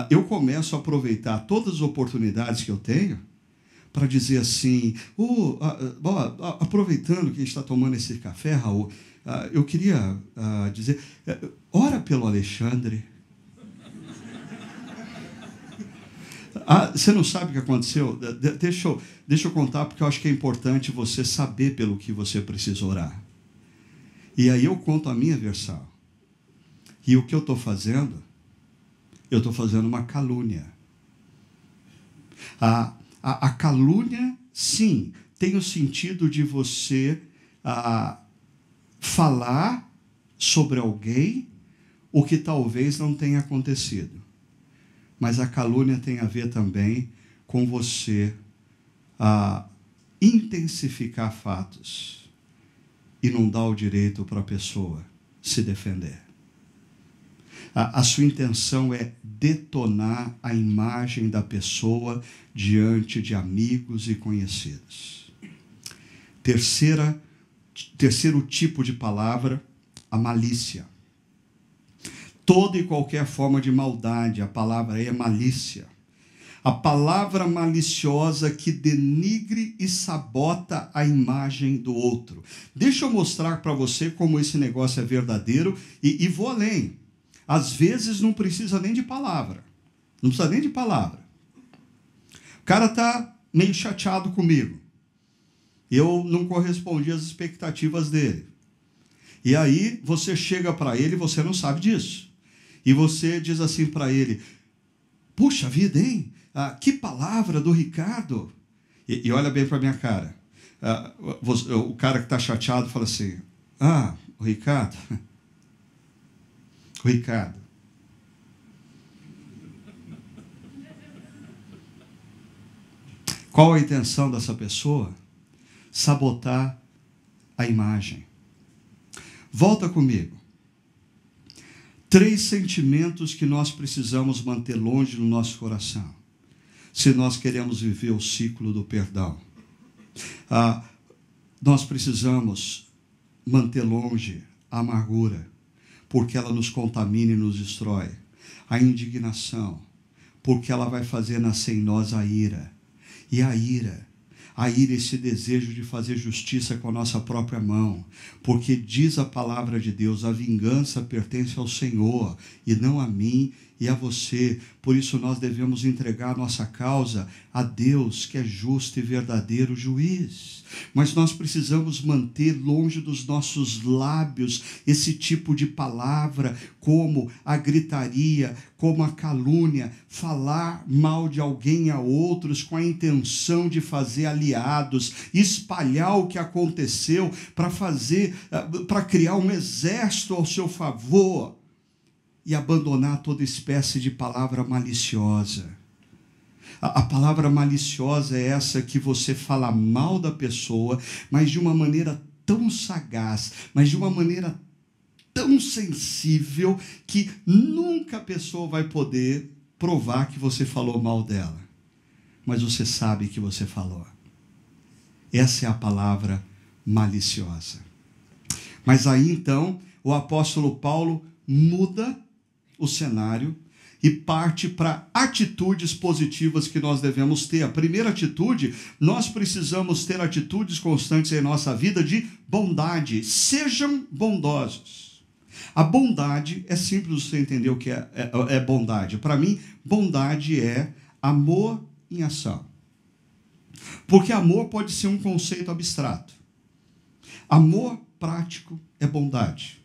eu começo a aproveitar todas as oportunidades que eu tenho para dizer assim, aproveitando que a gente está tomando esse café, Raul, eu queria dizer, ora pelo Alexandre. Você não sabe o que aconteceu? Deixa eu contar, porque eu acho que é importante você saber pelo que você precisa orar. E aí eu conto a minha versão. E o que eu estou fazendo? Eu estou fazendo uma calúnia. A calúnia, sim, tem o sentido de você falar sobre alguém o que talvez não tenha acontecido. Mas a calúnia tem a ver também com você intensificar fatos e não dar o direito para a pessoa se defender. A sua intenção é detonar a imagem da pessoa diante de amigos e conhecidos. Terceiro tipo de palavra, a malícia. Toda e qualquer forma de maldade, a palavra aí é malícia. A palavra maliciosa que denigre e sabota a imagem do outro. Deixa eu mostrar para você como esse negócio é verdadeiro e vou além. Às vezes não precisa nem de palavra. Não precisa nem de palavra. O cara está meio chateado comigo. Eu não correspondi às expectativas dele. E aí você chega para ele e você não sabe disso. E você diz assim para ele, puxa vida, hein? Que palavra do Ricardo. E olha bem para a minha cara. O cara que está chateado fala assim, o Ricardo. O Ricardo. Qual a intenção dessa pessoa? Sabotar a imagem. Volta comigo. 3 sentimentos que nós precisamos manter longe no nosso coração, se nós queremos viver o ciclo do perdão. Nós precisamos manter longe a amargura, porque ela nos contamina e nos destrói. A indignação, porque ela vai fazer nascer em nós a ira. E a ira, esse desejo de fazer justiça com a nossa própria mão, porque diz a palavra de Deus, a vingança pertence ao Senhor, e não a mim e a você. Por isso nós devemos entregar nossa causa a Deus, que é justo e verdadeiro juiz. Mas nós precisamos manter longe dos nossos lábios esse tipo de palavra, como a gritaria, como a calúnia, falar mal de alguém a outros com a intenção de fazer aliados, espalhar o que aconteceu para criar um exército ao seu favor e abandonar toda espécie de palavra maliciosa. A palavra maliciosa é essa que você fala mal da pessoa, mas de uma maneira tão sagaz, mas de uma maneira tão sensível, que nunca a pessoa vai poder provar que você falou mal dela. Mas você sabe que você falou. Essa é a palavra maliciosa. Mas aí então, o apóstolo Paulo muda o cenário e parte para atitudes positivas que nós devemos ter. A primeira atitude, nós precisamos ter atitudes constantes em nossa vida de bondade. Sejam bondosos. A bondade, é simples você entender o que é bondade. Para mim, bondade é amor em ação. Porque amor pode ser um conceito abstrato. Amor prático é bondade.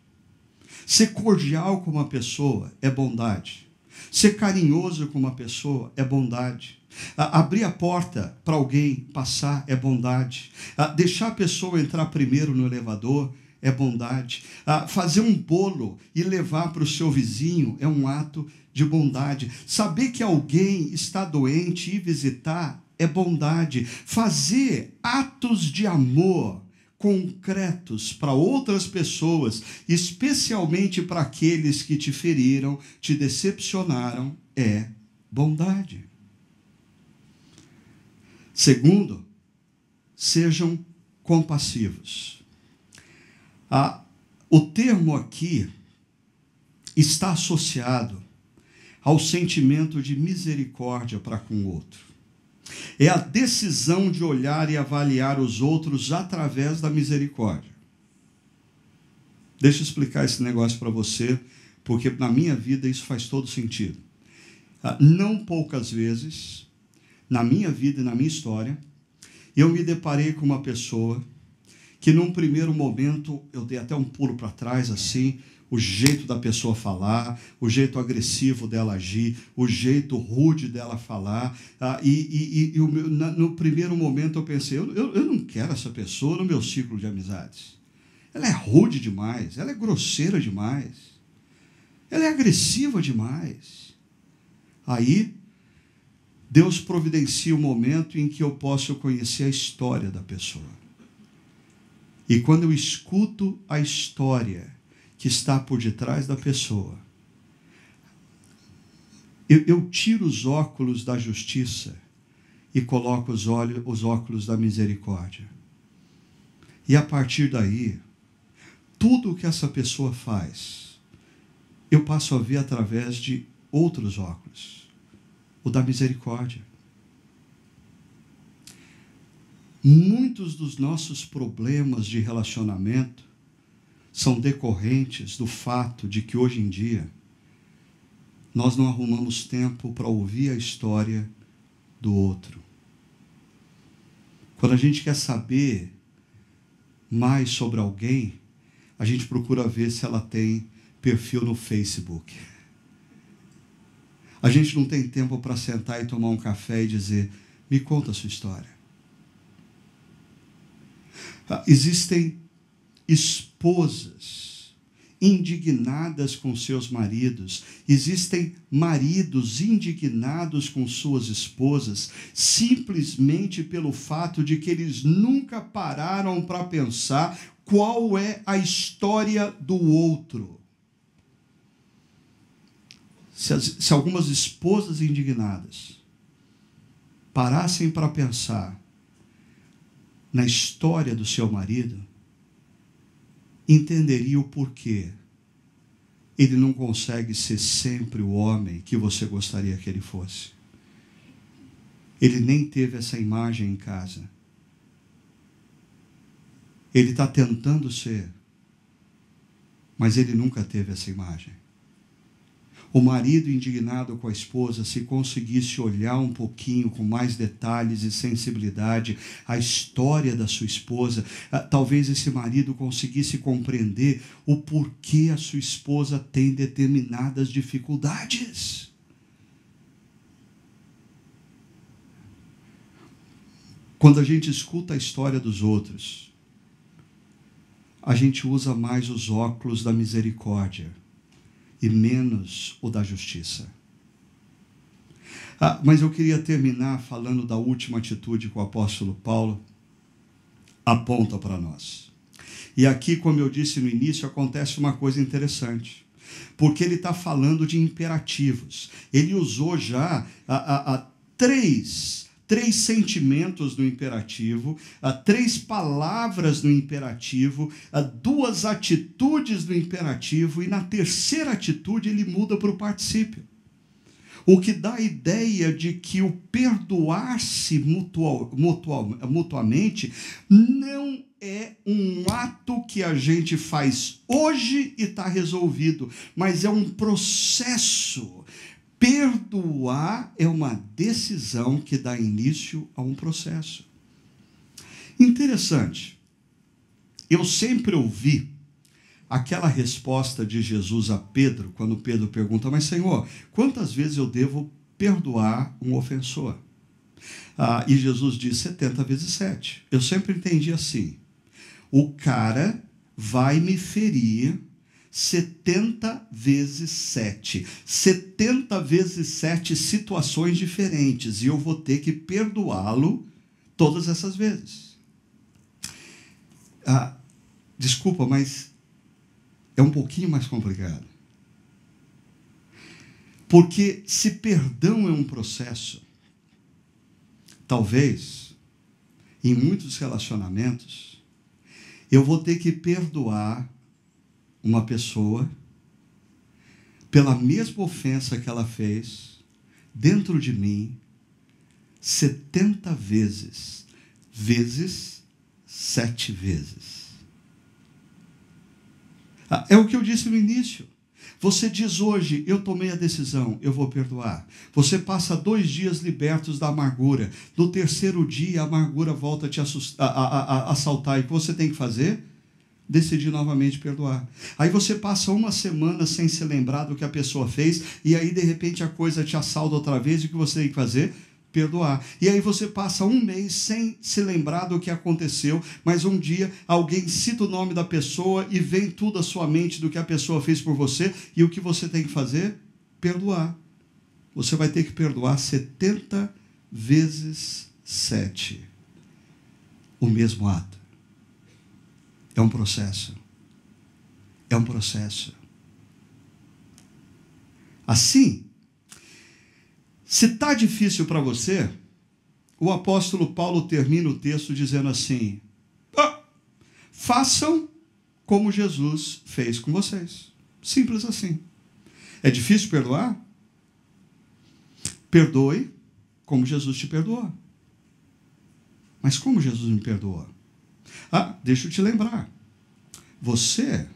Ser cordial com uma pessoa é bondade. Ser carinhoso com uma pessoa é bondade. Abrir a porta para alguém passar é bondade. Deixar a pessoa entrar primeiro no elevador é bondade. Fazer um bolo e levar para o seu vizinho é um ato de bondade. Saber que alguém está doente e visitar é bondade. Fazer atos de amor concretos para outras pessoas, especialmente para aqueles que te feriram, te decepcionaram, é bondade. Segundo, sejam compassivos. O termo aqui está associado ao sentimento de misericórdia para com o outro. É a decisão de olhar e avaliar os outros através da misericórdia. Deixa eu explicar esse negócio para você, porque na minha vida isso faz todo sentido. Não poucas vezes, na minha vida e na minha história, eu me deparei com uma pessoa que num primeiro momento eu dei até um pulo para trás assim, o jeito da pessoa falar, o jeito agressivo dela agir, o jeito rude dela falar, no primeiro momento eu pensei, eu não quero essa pessoa no meu ciclo de amizades. Ela é rude demais, ela é grosseira demais, ela é agressiva demais. Aí, Deus providencia o momento em que eu posso conhecer a história da pessoa. E quando eu escuto a história que está por detrás da pessoa, eu tiro os óculos da justiça e coloco os óculos da misericórdia. E a partir daí, tudo o que essa pessoa faz, eu passo a ver através de outros óculos, o da misericórdia. Muitos dos nossos problemas de relacionamento são decorrentes do fato de que hoje em dia nós não arrumamos tempo para ouvir a história do outro. Quando a gente quer saber mais sobre alguém, a gente procura ver se ela tem perfil no Facebook. A gente não tem tempo para sentar e tomar um café e dizer, me conta a sua história. Existem esposas indignadas com seus maridos, existem maridos indignados com suas esposas, simplesmente pelo fato de que eles nunca pararam para pensar qual é a história do outro. Se algumas esposas indignadas parassem para pensar na história do seu marido, entenderia o porquê ele não consegue ser sempre o homem que você gostaria que ele fosse. Ele nem teve essa imagem em casa. Ele está tentando ser, mas ele nunca teve essa imagem. O marido indignado com a esposa, se conseguisse olhar um pouquinho com mais detalhes e sensibilidade a história da sua esposa, talvez esse marido conseguisse compreender o porquê a sua esposa tem determinadas dificuldades. Quando a gente escuta a história dos outros, a gente usa mais os óculos da misericórdia e menos o da justiça. Mas eu queria terminar falando da última atitude que o apóstolo Paulo aponta para nós. E aqui, como eu disse no início, acontece uma coisa interessante, porque ele está falando de imperativos. Ele usou já três sentimentos do imperativo, 3 palavras do imperativo, 2 atitudes do imperativo, e na terceira atitude ele muda para o particípio. O que dá a ideia de que o perdoar-se mutuamente não é um ato que a gente faz hoje e está resolvido, mas é um processo. Perdoar é uma decisão que dá início a um processo. Interessante. Eu sempre ouvi aquela resposta de Jesus a Pedro, quando Pedro pergunta: mas Senhor, quantas vezes eu devo perdoar um ofensor? E Jesus diz 70 vezes 7. Eu sempre entendi assim: o cara vai me ferir 70 vezes 7. 70 vezes 7 situações diferentes, e eu vou ter que perdoá-lo todas essas vezes. Desculpa, mas é um pouquinho mais complicado. Porque se perdão é um processo, talvez, em muitos relacionamentos, eu vou ter que perdoar uma pessoa pela mesma ofensa que ela fez dentro de mim 70 vezes 7 vezes. É o que eu disse no início. Você diz hoje: eu tomei a decisão, eu vou perdoar. Você passa 2 dias libertos da amargura. No terceiro dia, a amargura volta a te assaltar. E o que você tem que fazer? Decidir novamente perdoar. Aí você passa 1 semana sem se lembrar do que a pessoa fez, e aí de repente a coisa te assalta outra vez, e o que você tem que fazer? Perdoar. E aí você passa 1 mês sem se lembrar do que aconteceu, mas um dia alguém cita o nome da pessoa e vem tudo à sua mente do que a pessoa fez por você, e o que você tem que fazer? Perdoar. Você vai ter que perdoar 70 vezes 7 o mesmo ato. É um processo. É um processo. Assim, se está difícil para você, o apóstolo Paulo termina o texto dizendo assim: façam como Jesus fez com vocês. Simples assim. É difícil perdoar? Perdoe como Jesus te perdoou. Mas como Jesus me perdoou? Deixa eu te lembrar. Você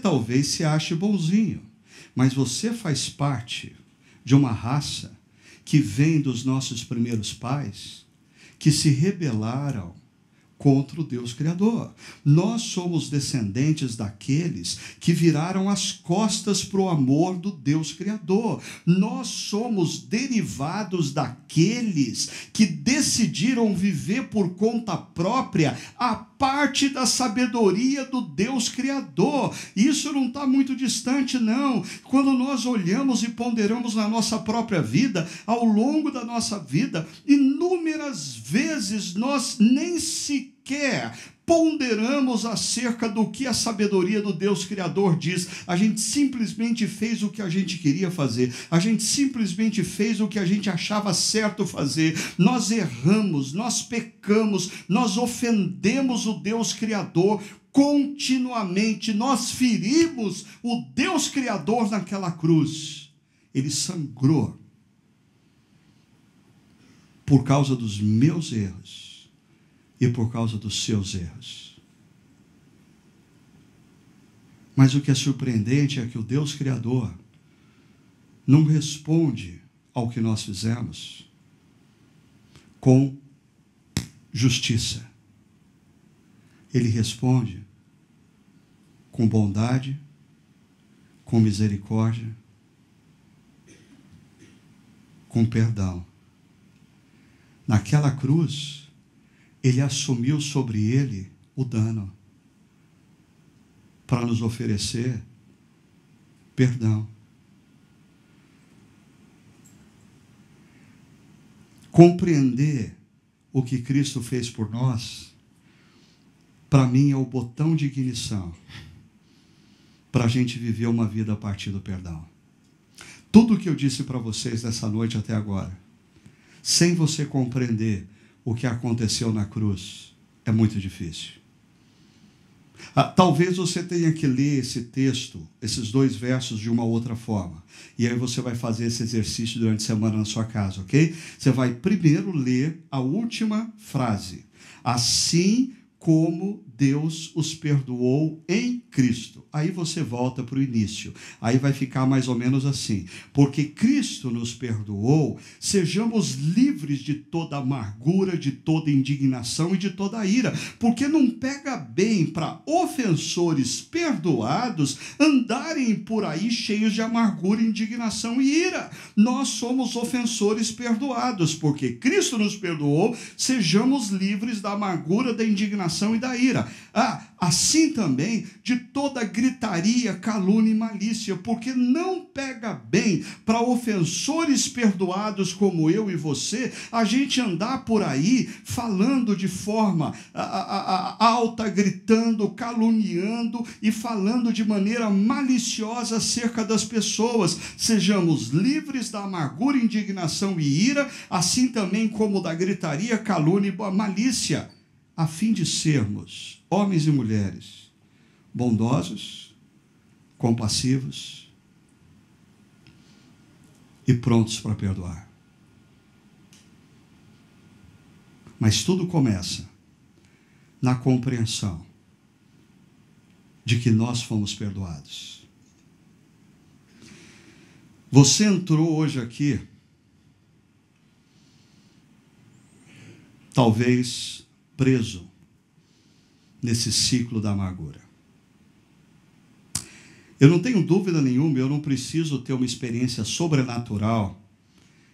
talvez se ache bonzinho, mas você faz parte de uma raça que vem dos nossos primeiros pais, que se rebelaram contra o Deus Criador. Nós somos descendentes daqueles que viraram as costas para o amor do Deus Criador. Nós somos derivados daqueles que decidiram viver por conta própria a parte da sabedoria do Deus Criador. Isso não está muito distante, não. Quando nós olhamos e ponderamos na nossa própria vida, ao longo da nossa vida, inúmeras vezes nós nem sequer ponderamos acerca do que a sabedoria do Deus Criador diz. A gente simplesmente fez o que a gente queria fazer. A gente simplesmente fez o que a gente achava certo fazer. Nós erramos, nós pecamos, nós ofendemos o Deus Criador continuamente. Nós ferimos o Deus Criador naquela cruz. Ele sangrou por causa dos meus erros e por causa dos seus erros. Mas o que é surpreendente é que o Deus Criador não responde ao que nós fizemos com justiça. Ele responde com bondade, com misericórdia, com perdão. Naquela cruz, ele assumiu sobre ele o dano para nos oferecer perdão. Compreender o que Cristo fez por nós, para mim, é o botão de ignição para a gente viver uma vida a partir do perdão. Tudo o que eu disse para vocês nessa noite até agora, sem você compreender o que aconteceu na cruz, é muito difícil. Talvez você tenha que ler esse texto, esses 2 versos, de uma outra forma. E aí você vai fazer esse exercício durante a semana na sua casa, ok? Você vai primeiro ler a última frase. Assim como Deus os perdoou em Cristo. Aí você volta para o início. Aí vai ficar mais ou menos assim. Porque Cristo nos perdoou, sejamos livres de toda amargura, de toda indignação e de toda ira. Porque não pega bem para ofensores perdoados andarem por aí cheios de amargura, indignação e ira. Nós somos ofensores perdoados. Porque Cristo nos perdoou, sejamos livres da amargura, da indignação e da ira. Assim também de toda gritaria, calúnia e malícia, porque não pega bem para ofensores perdoados como eu e você, a gente andar por aí falando de forma alta, gritando, caluniando e falando de maneira maliciosa acerca das pessoas. Sejamos livres da amargura, indignação e ira, assim também como da gritaria, calúnia e malícia, a fim de sermos homens e mulheres bondosos, compassivos e prontos para perdoar. Mas tudo começa na compreensão de que nós fomos perdoados. Você entrou hoje aqui, talvez preso nesse ciclo da amargura. Eu não tenho dúvida nenhuma, eu não preciso ter uma experiência sobrenatural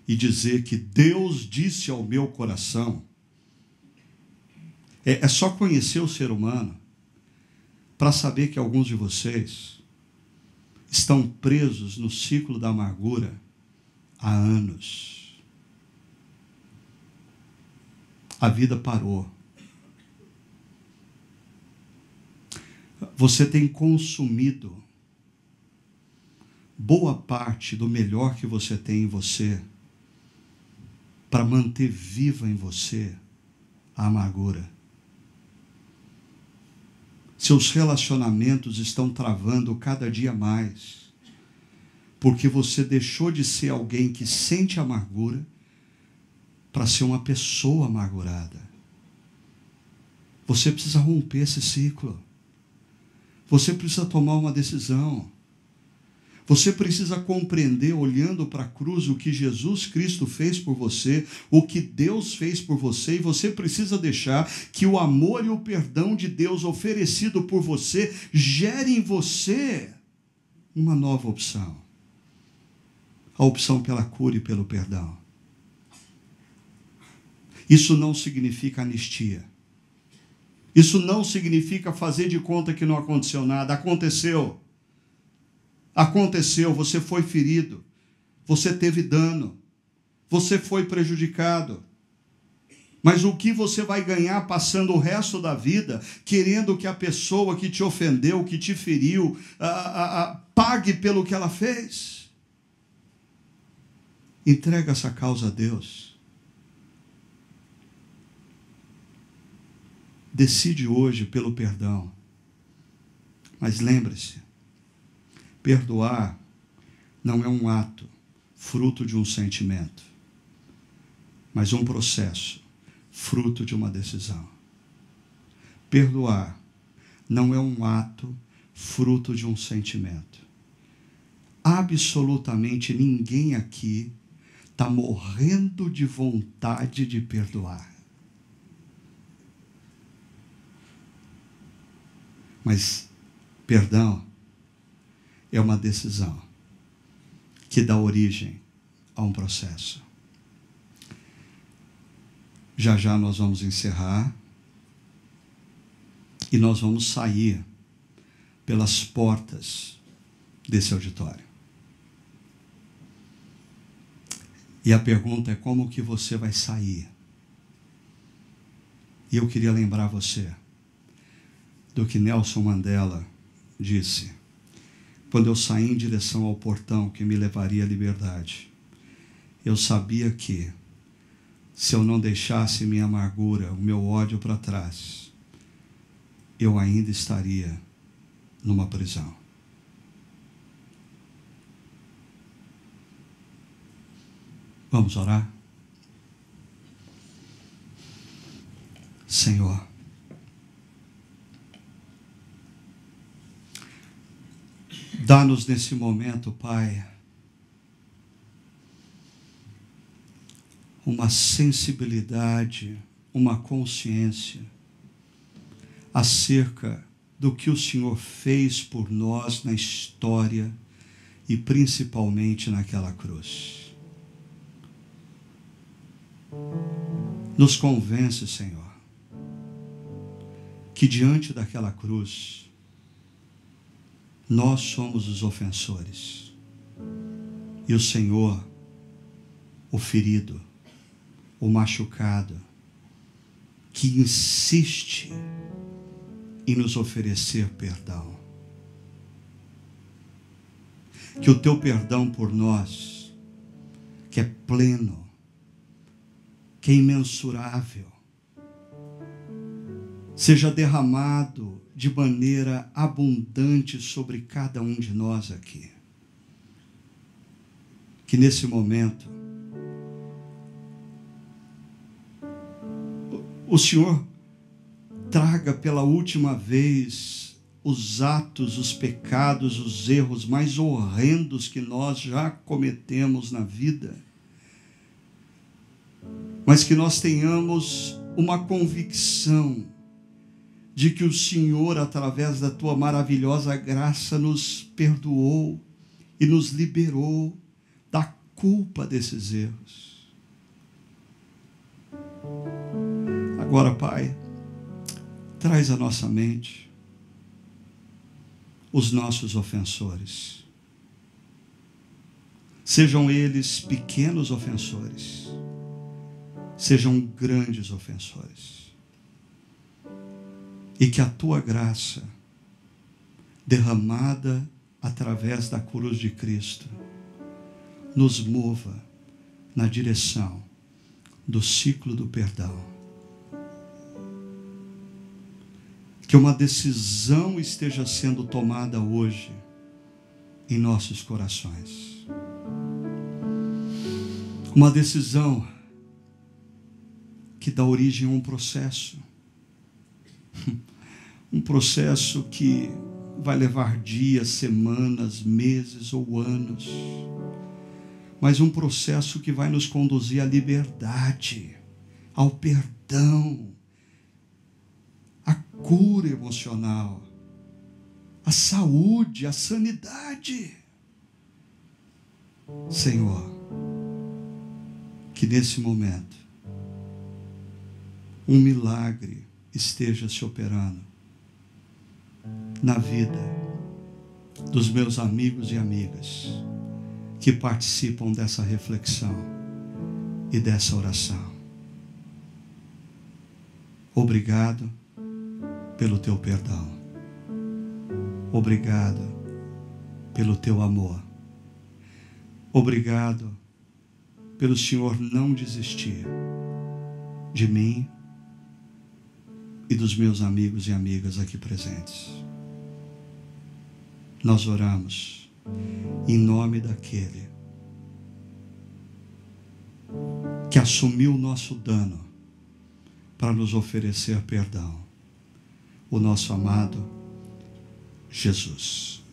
e dizer que Deus disse ao meu coração. É só conhecer o ser humano para saber que alguns de vocês estão presos no ciclo da amargura há anos. A vida parou. Você tem consumido boa parte do melhor que você tem em você para manter viva em você a amargura. Seus relacionamentos estão travando cada dia mais, porque você deixou de ser alguém que sente amargura para ser uma pessoa amargurada. Você precisa romper esse ciclo. Você precisa tomar uma decisão. Você precisa compreender, olhando para a cruz, o que Jesus Cristo fez por você, o que Deus fez por você, e você precisa deixar que o amor e o perdão de Deus oferecido por você gere em você uma nova opção. A opção pela cura e pelo perdão. Isso não significa anistia. Isso não significa fazer de conta que não aconteceu nada. Aconteceu. Aconteceu, você foi ferido. Você teve dano. Você foi prejudicado. Mas o que você vai ganhar passando o resto da vida querendo que a pessoa que te ofendeu, que te feriu, pague pelo que ela fez? Entrega essa causa a Deus. Decide hoje pelo perdão. Mas lembre-se, perdoar não é um ato, fruto de um sentimento, mas um processo, fruto de uma decisão. Perdoar não é um ato, fruto de um sentimento, absolutamente ninguém aqui está morrendo de vontade de perdoar. Mas perdão é uma decisão que dá origem a um processo. Já já nós vamos encerrar e nós vamos sair pelas portas desse auditório. E a pergunta é: como que você vai sair? E eu queria lembrar você do que Nelson Mandela disse: quando eu saí em direção ao portão que me levaria à liberdade, eu sabia que, se eu não deixasse minha amargura, o meu ódio para trás, eu ainda estaria numa prisão. Vamos orar? Senhor, dá-nos nesse momento, Pai, uma sensibilidade, uma consciência acerca do que o Senhor fez por nós na história e principalmente naquela cruz. Nos convence, Senhor, que diante daquela cruz, nós somos os ofensores e o Senhor, o ferido, o machucado, que insiste em nos oferecer perdão. Que o teu perdão por nós, que é pleno, que é imensurável, seja derramado de maneira abundante sobre cada um de nós aqui. Que nesse momento o Senhor traga pela última vez os atos, os pecados, os erros mais horrendos que nós já cometemos na vida, mas que nós tenhamos uma convicção de que o Senhor, através da tua maravilhosa graça, nos perdoou e nos liberou da culpa desses erros. Agora, Pai, traz à nossa mente os nossos ofensores. Sejam eles pequenos ofensores, sejam grandes ofensores. E que a tua graça, derramada através da cruz de Cristo, nos mova na direção do ciclo do perdão. Que uma decisão esteja sendo tomada hoje em nossos corações. Uma decisão que dá origem a um processo. Um processo que vai levar dias, semanas, meses ou anos. Mas um processo que vai nos conduzir à liberdade, ao perdão, à cura emocional, à saúde, à sanidade. Senhor, que nesse momento um milagre esteja se operando na vida dos meus amigos e amigas que participam dessa reflexão e dessa oração. Obrigado pelo teu perdão. Obrigado pelo teu amor. Obrigado pelo Senhor não desistir de mim e dos meus amigos e amigas aqui presentes. Nós oramos em nome daquele que assumiu o nosso dano para nos oferecer perdão, o nosso amado Jesus.